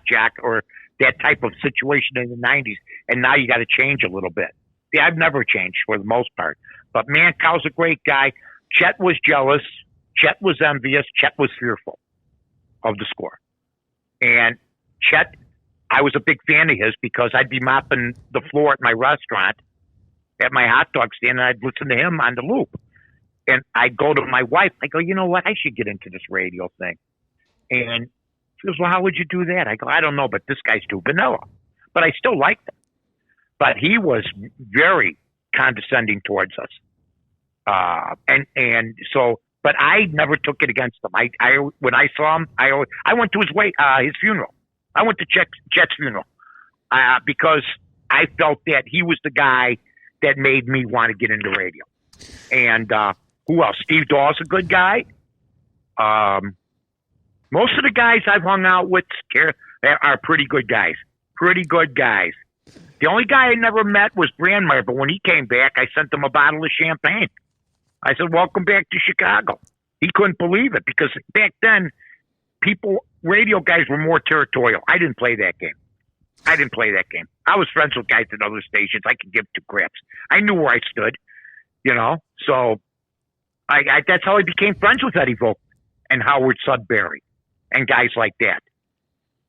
jock or that type of situation in the 90s, and now you got to change a little bit. See, I've never changed for the most part. But Mancow's a great guy. Chet was jealous. Chet was envious. Chet was fearful of the Score. And Chet, I was a big fan of his because I'd be mopping the floor at my restaurant, at my hot dog stand, and I'd listen to him on the loop. And I'd go to my wife. I go, you know what? I should get into this radio thing. And she goes, well, how would you do that? I go, I don't know, but this guy's too vanilla. But I still liked him. But he was very condescending towards us. And so, but I never took it against him. When I saw him, I went to his funeral. I went to Chet's funeral because I felt that he was the guy that made me want to get into radio. And who else? Steve Dawes, a good guy. Most of the guys I've hung out with are pretty good guys. Pretty good guys. The only guy I never met was Brandmeier, but when he came back, I sent him a bottle of champagne. I said, welcome back to Chicago. He couldn't believe it because back then, radio guys were more territorial. I didn't play that game. I was friends with guys at other stations. I could give two craps. I knew where I stood, you know. So that's how I became friends with Eddie Volkman and Howard Sudbury and guys like that.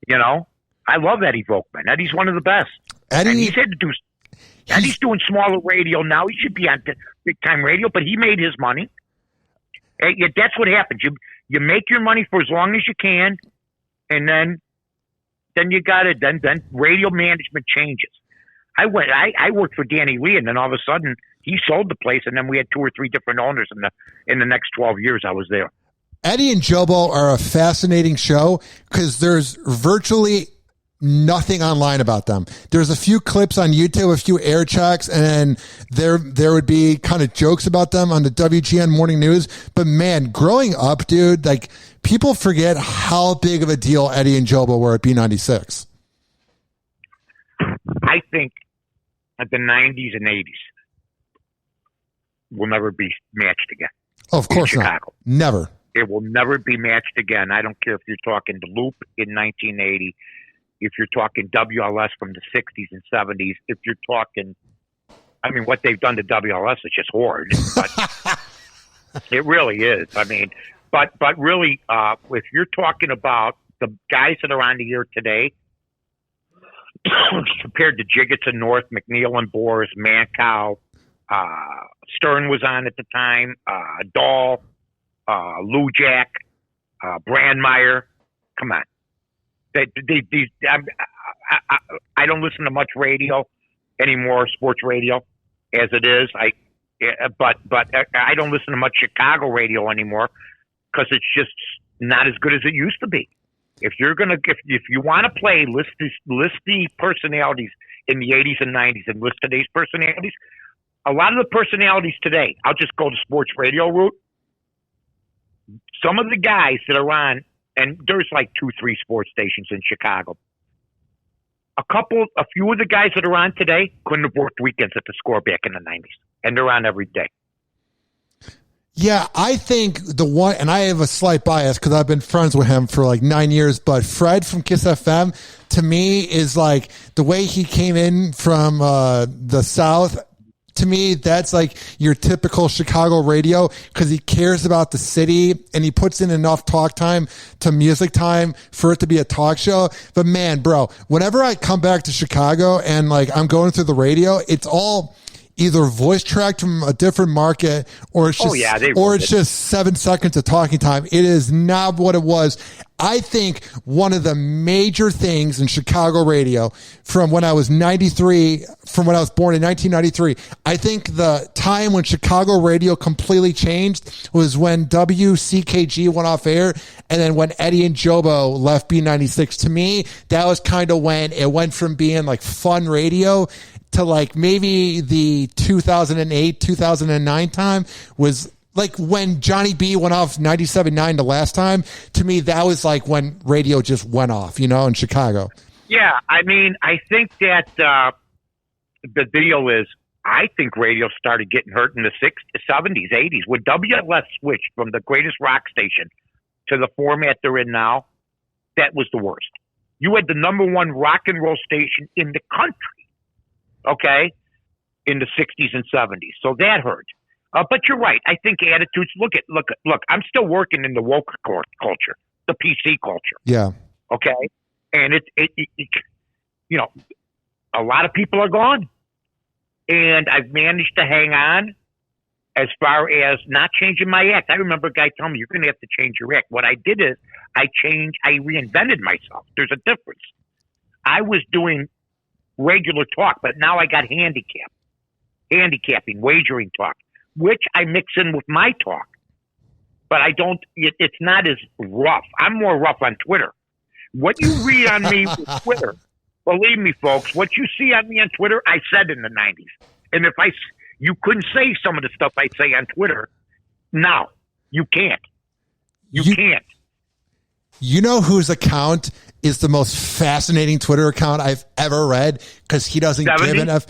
You know, I love Eddie Volkman. Eddie's one of the best. And he's doing smaller radio now. He should be on big time radio, but he made his money. That's what happens. You make your money for as long as you can, and then you got it. Then radio management changes. I worked for Danny Lee, and then all of a sudden he sold the place, and then we had 2 or 3 different owners in the next 12 years I was there. Eddie and Jobo are a fascinating show because there's virtually nothing online about them. There's a few clips on YouTube, a few air checks, and there would be kind of jokes about them on the WGN Morning News. But man, growing up, dude, like people forget how big of a deal Eddie and Jobo were at B96. I think that the 90s and 80s will never be matched again. Oh, of course not. Never. It will never be matched again. I don't care if you're talking the Loop in 1980, if you're talking WLS from the 60s and 70s, if you're talking, I mean, what they've done to WLS is just horrid. But it really is. I mean, but really, if you're talking about the guys that are on the air today, compared to Jiggets and North, McNeil and Boris, Mancow, Stern was on at the time, Dahl, Lou Jack, Brandmeier. Come on. I don't listen to much radio anymore, sports radio, as it is. But I don't listen to much Chicago radio anymore because it's just not as good as it used to be. If you want to play, list the personalities in the 80s and 90s and list today's personalities. A lot of the personalities today, I'll just go to sports radio route. Some of the guys that are on, and there's like 2-3 sports stations in Chicago. A few of the guys that are on today couldn't have worked weekends at the Score back in the 90s, and they're on every day. Yeah, I think the one, and I have a slight bias because I've been friends with him for like 9 years, but Fred from Kiss FM, to me, is like the way he came in from the South. To me, that's like your typical Chicago radio because he cares about the city and he puts in enough talk time to music time for it to be a talk show. But man, bro, whenever I come back to Chicago and like I'm going through the radio, it's all either voice tracked from a different market or it's just 7 seconds of talking time. It is not what it was. I think one of the major things in Chicago radio from when I was born in 1993, I think the time when Chicago radio completely changed was when WCKG went off air and then when Eddie and Jobo left B96. To me, that was kind of when it went from being like fun radio to like maybe the 2008, 2009 time was like when Johnny B went off 97.9 the last time. To me, that was like when radio just went off, in Chicago. Yeah, I mean, I think that the deal is, I think radio started getting hurt in the 60s, 70s, 80s. When WLS switched from the greatest rock station to the format they're in now, that was the worst. You had the number one rock and roll station in the country, okay, in the 60s and 70s. So that hurt. But you're right. I think attitudes. Look. I'm still working in the woke culture, the PC culture. Yeah. Okay. And it a lot of people are gone, and I've managed to hang on as far as not changing my act. I remember a guy telling me, "You're going to have to change your act." What I did is I reinvented myself. There's a difference. I was doing regular talk, but now I got handicapping, wagering talk, which I mix in with my talk, but I don't, it's not as rough. I'm more rough on Twitter. What you read on me with Twitter, believe me, folks, what you see on me on Twitter, I said in the 90s. And if you couldn't say some of the stuff I say on Twitter, now you can't. You can't. You know whose account is the most fascinating Twitter account I've ever read? Because he doesn't 70? give enough.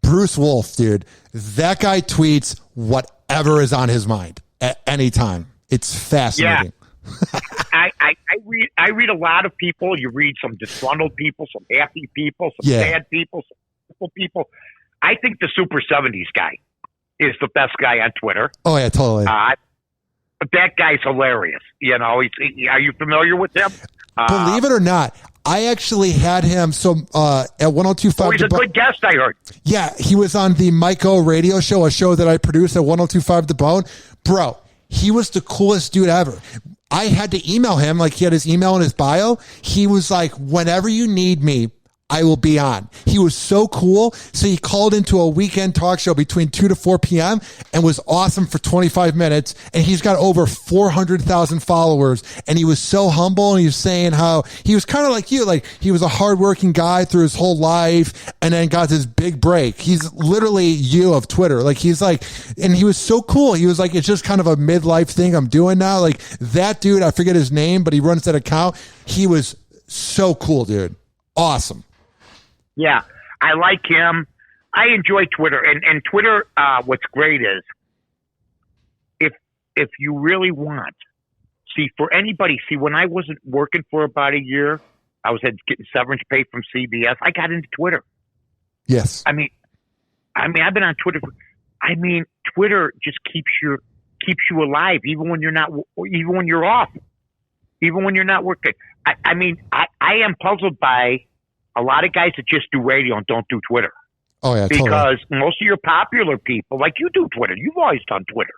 Bruce Wolf, dude. That guy tweets whatever is on his mind at any time. It's fascinating. Yeah. I read a lot of people. You read some disgruntled people, some happy people, some sad people, some simple people. I think the Super 70s guy is the best guy on Twitter. Oh, yeah, totally. That guy's hilarious. Are you familiar with him? Believe it or not, I actually had him at 1025. He's a good guest, I heard. Yeah, he was on the Mike O radio show, a show that I produced at 1025 The Bone. Bro, he was the coolest dude ever. I had to email him, like he had his email in his bio. He was like, whenever you need me, I will be on. He was so cool. So he called into a weekend talk show between 2 to 4 p.m. and was awesome for 25 minutes. And he's got over 400,000 followers. And he was so humble. And he was saying how he was kind of like you. Like he was a hardworking guy through his whole life and then got this big break. He's literally you of Twitter. Like he's like, and he was so cool. He was like, it's just kind of a midlife thing I'm doing now. Like that dude, I forget his name, but he runs that account. He was so cool, dude. Awesome. Yeah, I like him. I enjoy Twitter. And Twitter, what's great is if you really want, for anybody, when I wasn't working for about a year, I was getting severance pay from CBS. I got into Twitter. Yes. I mean, I've been on Twitter. Twitter just keeps you alive, even when you're off, even when you're not working. I am puzzled by a lot of guys that just do radio and don't do Twitter. Oh, yeah, because totally. Most of your popular people, like you do Twitter. You've always done Twitter.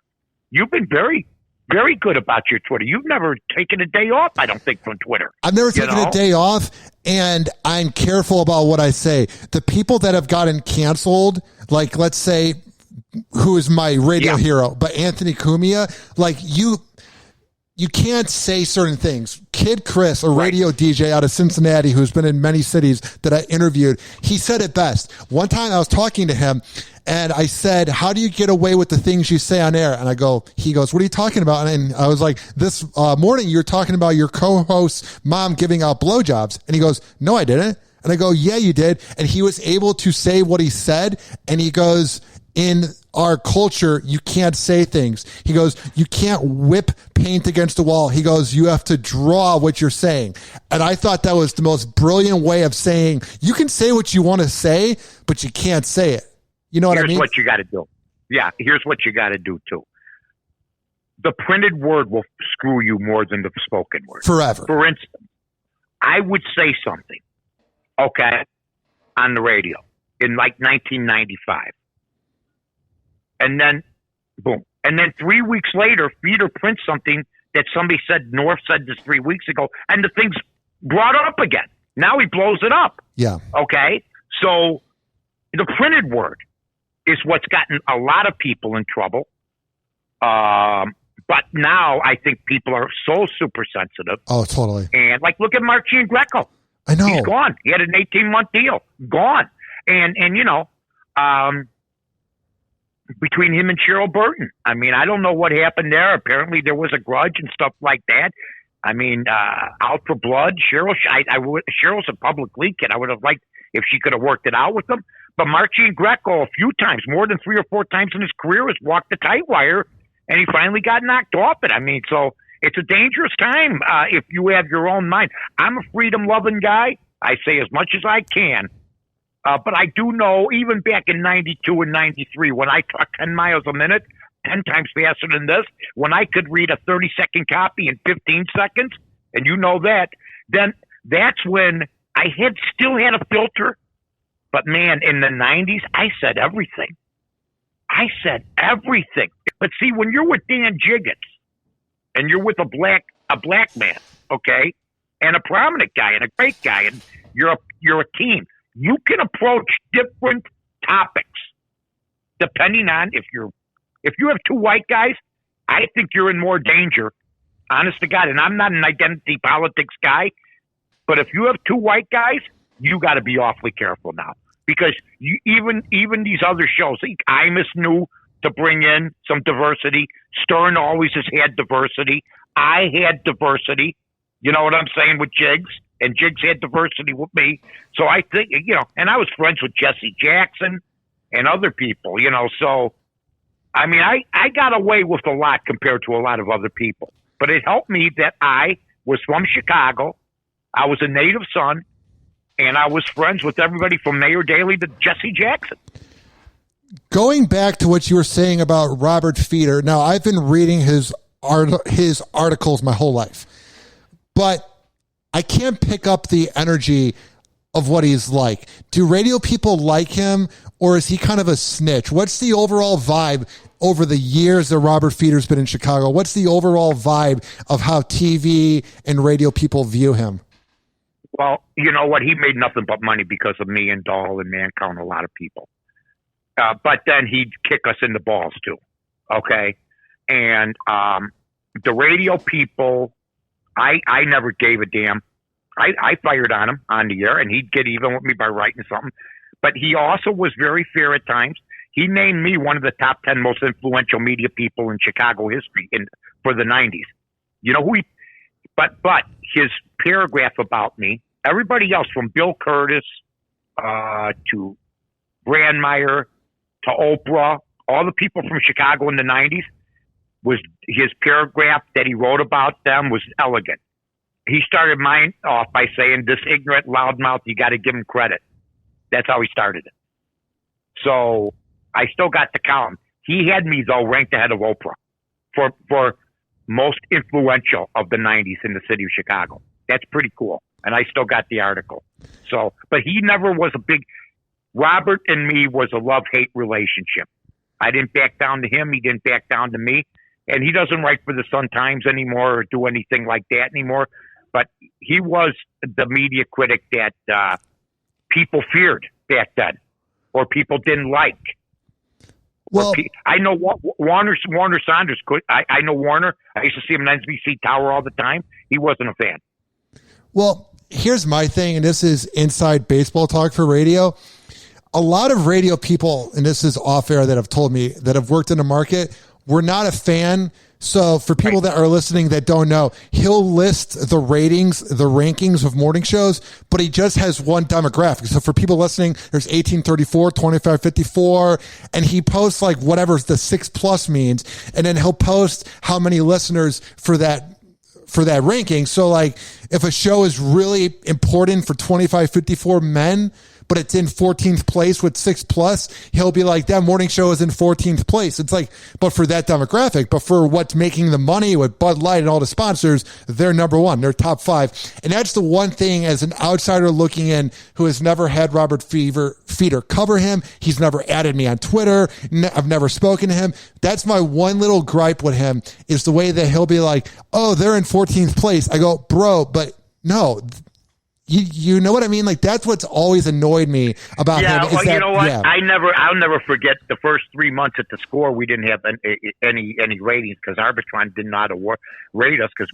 You've been very, very good about your Twitter. You've never taken a day off, I don't think, from Twitter. I've never taken a day off, and I'm careful about what I say. The people that have gotten canceled, like let's say who is my radio hero, but Anthony Cumia, like you can't say certain things. Kid Chris, a radio DJ out of Cincinnati who's been in many cities that I interviewed, he said it best. One time I was talking to him and I said, how do you get away with the things you say on air? And he goes, what are you talking about? And I was like, this morning you're talking about your co-host's mom giving out blowjobs. And he goes, no, I didn't. And I go, yeah, you did. And he was able to say what he said. And he goes, in our culture, you can't say things. He goes, you can't whip paint against the wall. He goes, you have to draw what you're saying. And I thought that was the most brilliant way of saying, you can say what you want to say, but you can't say it. You know what I mean? Here's what you got to do. Yeah, here's what you got to do, too. The printed word will screw you more than the spoken word. Forever. For instance, I would say something, okay, on the radio in like 1995. And then, boom. And then 3 weeks later, Feeder prints something that somebody said, North said this 3 weeks ago, and the thing's brought up again. Now he blows it up. Yeah. Okay? So the printed word is what's gotten a lot of people in trouble. But now I think people are so super sensitive. Oh, totally. And like, look at Marcin Greco. I know. He's gone. He had an 18-month deal. Gone. And you know, between him and Cheryl Burton. I mean, I don't know what happened there. Apparently there was a grudge and stuff like that. I mean, out for blood. Cheryl's a public league kid. I would have liked if she could have worked it out with him. But Marcin Greco, a few times, more than 3 or 4 times in his career, has walked the tight wire, and he finally got knocked off it. I mean, so it's a dangerous time if you have your own mind. I'm a freedom-loving guy. I say as much as I can. But I do know, even back in 92 and 93, when I talked 10 miles a minute, 10 times faster than this, when I could read a 30-second copy in 15 seconds, and you know that, then that's when I still had a filter. But, man, in the 90s, I said everything. But, see, when you're with Dan Jiggets and you're with a black man, okay, and a prominent guy and a great guy, and you're a team, you can approach different topics depending on if you have 2 white guys, I think you're in more danger, honest to God. And I'm not an identity politics guy, but if you have 2 white guys, you got to be awfully careful now, because even these other shows, like Imus knew to bring in some diversity. Stern always has had diversity. I had diversity. You know what I'm saying, with Jiggs? And Jiggs had diversity with me. So I think, you know, and I was friends with Jesse Jackson and other people, you know. So, I mean, I got away with a lot compared to a lot of other people. But it helped me that I was from Chicago. I was a native son. And I was friends with everybody from Mayor Daley to Jesse Jackson. Going back to what you were saying about Robert Feeder, now I've been reading his articles my whole life, but I can't pick up the energy of what he's like. Do radio people like him, or is he kind of a snitch? What's the overall vibe over the years that Robert Feeder's been in Chicago? What's the overall vibe of how TV and radio people view him? Well, you know what? He made nothing but money because of me and Dahl and Mancow and a lot of people. But then he'd kick us in the balls too. Okay. And the radio people, I never gave a damn. I fired on him on the air, and he'd get even with me by writing something. But he also was very fair at times. He named me one of the top 10 most influential media people in Chicago history for the 90s. You know who he... But his paragraph about me, everybody else from Bill Curtis to Brandmeier to Oprah, all the people from Chicago in the 90s, was his paragraph that he wrote about them was elegant. He started mine off by saying, this ignorant loudmouth, you got to give him credit. That's how he started it. So I still got the column. He had me, though, ranked ahead of Oprah for most influential of the 90s in the city of Chicago. That's pretty cool. And I still got the article. So, but he never was a big... Robert and me was a love-hate relationship. I didn't back down to him. He didn't back down to me. And he doesn't write for the Sun-Times anymore or do anything like that anymore. But he was the media critic that people feared back then or people didn't like. Well, I know Warner Saunders could. I know Warner. I used to see him in NBC Tower all the time. He wasn't a fan. Well, here's my thing, and this is inside baseball talk for radio. A lot of radio people, and this is off air, that have told me that have worked in the market, we're not a fan. So for people that are listening that don't know, he'll list the ratings, the rankings of morning shows, but he just has one demographic. So for people listening, there's 1834, 2554, and he posts like whatever the 6+ means, and then he'll post how many listeners for that ranking. So like if a show is really important for 2554 men, but it's in 14th place with 6+, he'll be like, that morning show is in 14th place. It's like, but for that demographic, but for what's making the money with Bud Light and all the sponsors, they're number one, they're top 5. And that's the one thing as an outsider looking in who has never had Robert Feeder cover him. He's never added me on Twitter. I've never spoken to him. That's my one little gripe with him, is the way that he'll be like, oh, they're in 14th place. I go, bro, but no, You know what I mean? Like, that's what's always annoyed me about him. Yeah, you know what? Yeah. I'll never forget the first 3 months at the Score. We didn't have any ratings because Arbitron didn't know how to rate us because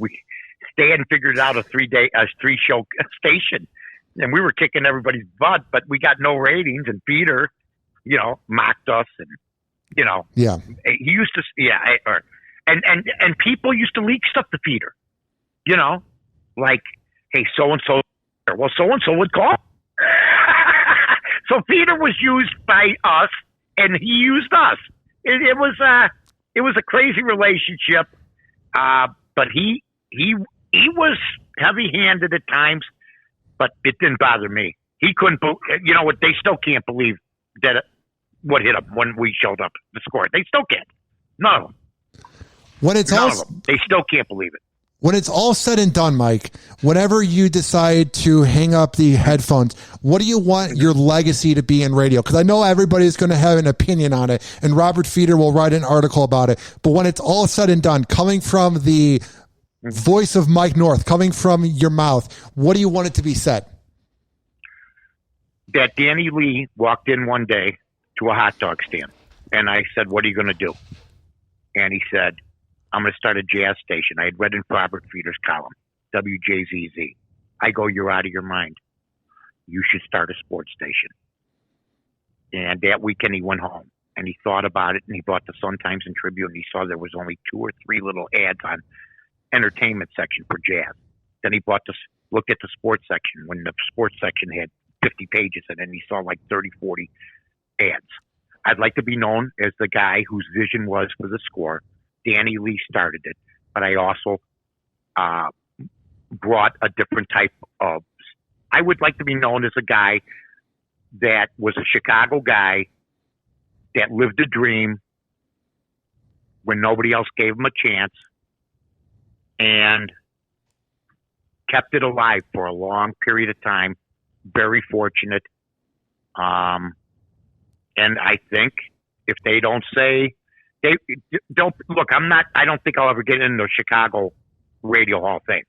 Stan figured out a 3-show station, and we were kicking everybody's butt, but we got no ratings. And Peter, mocked us, and yeah, he used to, and people used to leak stuff to Peter, like, hey, so and so. Well, so-and-so would call. So Peter was used by us, and he used us. It was a crazy relationship, but he was heavy-handed at times, but it didn't bother me. He couldn't. What? They still can't believe that what hit him when we showed up to Score. They still can't. None of them. They still can't believe it. When it's all said and done, Mike, whenever you decide to hang up the headphones, what do you want your legacy to be in radio? Because I know everybody's going to have an opinion on it, and Robert Feeder will write an article about it. But when it's all said and done, coming from the voice of Mike North, coming from your mouth, what do you want it to be said? That Danny Lee walked in one day to a hot dog stand, and I said, "What are you going to do?" And he said, "I'm going to start a jazz station." I had read in Robert Feeder's column, WJZZ. I go, "You're out of your mind. You should start a sports station." And that weekend he went home and he thought about it, and he bought the Sun-Times and Tribune, and he saw there was only 2 or 3 little ads on entertainment section for jazz. Then he looked at the sports section when the sports section had 50 pages in it, and he saw like 30, 40 ads. I'd like to be known as the guy whose vision was for the Score. Danny Lee started it, but I also brought a different type of. I would like to be known as a guy that was a Chicago guy that lived a dream when nobody else gave him a chance and kept it alive for a long period of time. Very fortunate. And I think if they don't say. They don't look. I don't think I'll ever get into Chicago Radio Hall of Fame.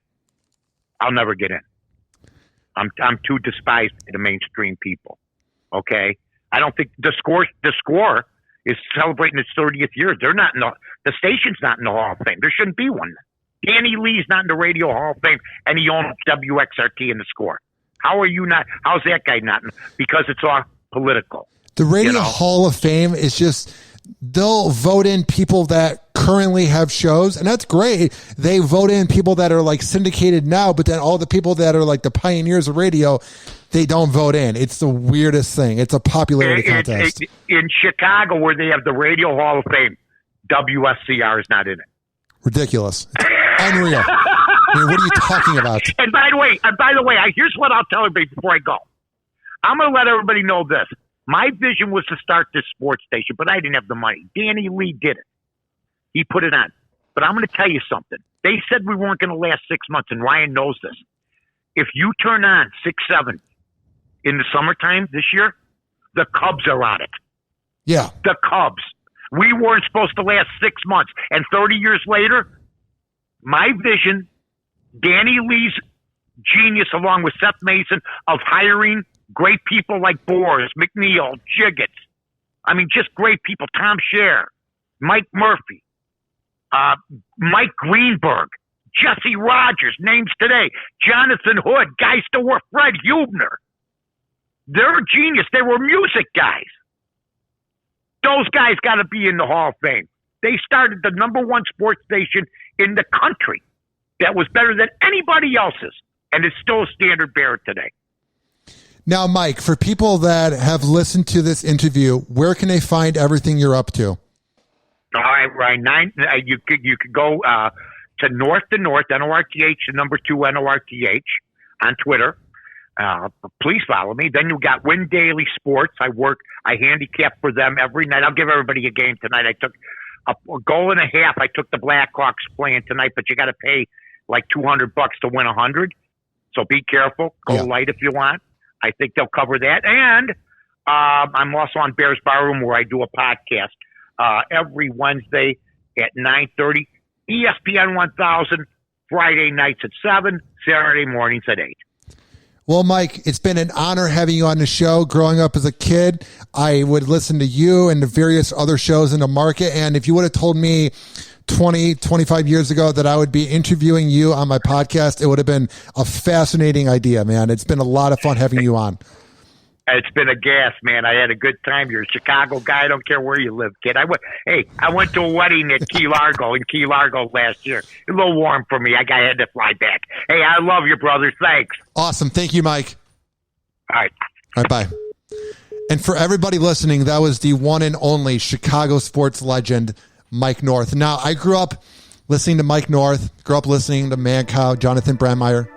I'll never get in. I'm too despised by the mainstream people. Okay, I don't think the Score is celebrating its 30th year. They're not in the station's not in the Hall of Fame. There shouldn't be one. Danny Lee's not in the Radio Hall of Fame, and he owns WXRT in the Score. How are you not? How's that guy not? Because it's all political. The Radio Hall of Fame is just. They'll vote in people that currently have shows, and that's great. They vote in people that are like syndicated now, but then all the people that are like the pioneers of radio, they don't vote in. It's the weirdest thing. It's a popularity contest. In Chicago, where they have the Radio Hall of Fame, WSCR is not in it. Ridiculous. It's unreal. I mean, what are you talking about? And by the way, here's what I'll tell everybody before I go. I'm going to let everybody know this. My vision was to start this sports station, but I didn't have the money. Danny Lee did it. He put it on. But I'm going to tell you something. They said we weren't going to last 6 months, and Ryan knows this. If you turn on 6-7 in the summertime this year, the Cubs are on it. Yeah. The Cubs. We weren't supposed to last 6 months. And 30 years later, my vision, Danny Lee's genius, along with Seth Mason, of hiring great people like Boris, McNeil, Jiggets, I mean, just great people. Tom Scher, Mike Murphy, Mike Greenberg, Jesse Rogers, names today, Jonathan Hood, guys still work, Fred Hubner. They're a genius. They were music guys. Those guys got to be in the Hall of Fame. They started the #1 sports station in the country that was better than anybody else's, and it's still a standard bearer today. Now, Mike, for people that have listened to this interview, where can they find everything you're up to? All right. You could go to North to North, NORTH, the number 2 NORTH on Twitter. Please follow me. Then you got Win Daily Sports. I handicap for them every night. I'll give everybody a game tonight. I took a goal and a half. I took the Blackhawks playing tonight, but you got to pay like $200 to win 100. So be careful. Go light if you want. I think they'll cover that. And I'm also on Bears Barroom, where I do a podcast every Wednesday at 9:30. ESPN 1000, Friday nights at 7, Saturday mornings at 8. Well, Mike, it's been an honor having you on the show. Growing up as a kid, I would listen to you and the various other shows in the market. And if you would have told me 20, 25 years ago that I would be interviewing you on my podcast, it would have been a fascinating idea, man. It's been a lot of fun having you on. It's been a gas, man. I had a good time. You're a Chicago guy. I don't care where you live, kid. I went to a wedding at Key Largo last year. A little warm for me. I had to fly back. Hey, I love you, brother. Thanks. Awesome. Thank you, Mike. All right. All right, bye. And for everybody listening, that was the one and only Chicago sports legend, Mike North. Now, I grew up listening to Mike North, grew up listening to Mancow, Jonathan Brandmeier.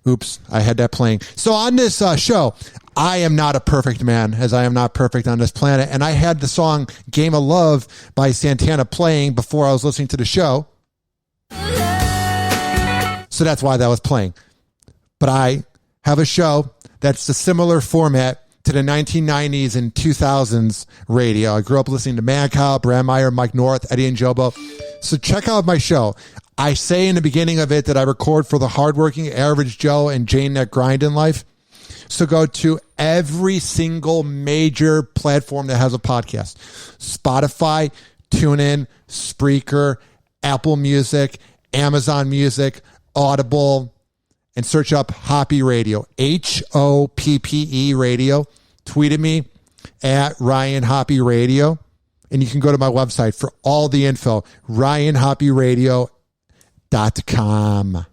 Oops, I had that playing. So on this show, I am not a perfect man, as I am not perfect on this planet. And I had the song Game of Love by Santana playing before I was listening to the show. So that's why that was playing. But I have a show that's a similar format to the 1990s and 2000s radio. I grew up listening to Mancow, Brandmeier, Mike North, Eddie and Jobo. So check out my show. I say in the beginning of it that I record for the hardworking average Joe and Jane that grind in life. So go to every single major platform that has a podcast. Spotify, TuneIn, Spreaker, Apple Music, Amazon Music, Audible, and search up Hoppe Radio, HOPPE Radio. Tweet at me at Ryan Hoppe Radio. And you can go to my website for all the info, ryanhopperadio.com.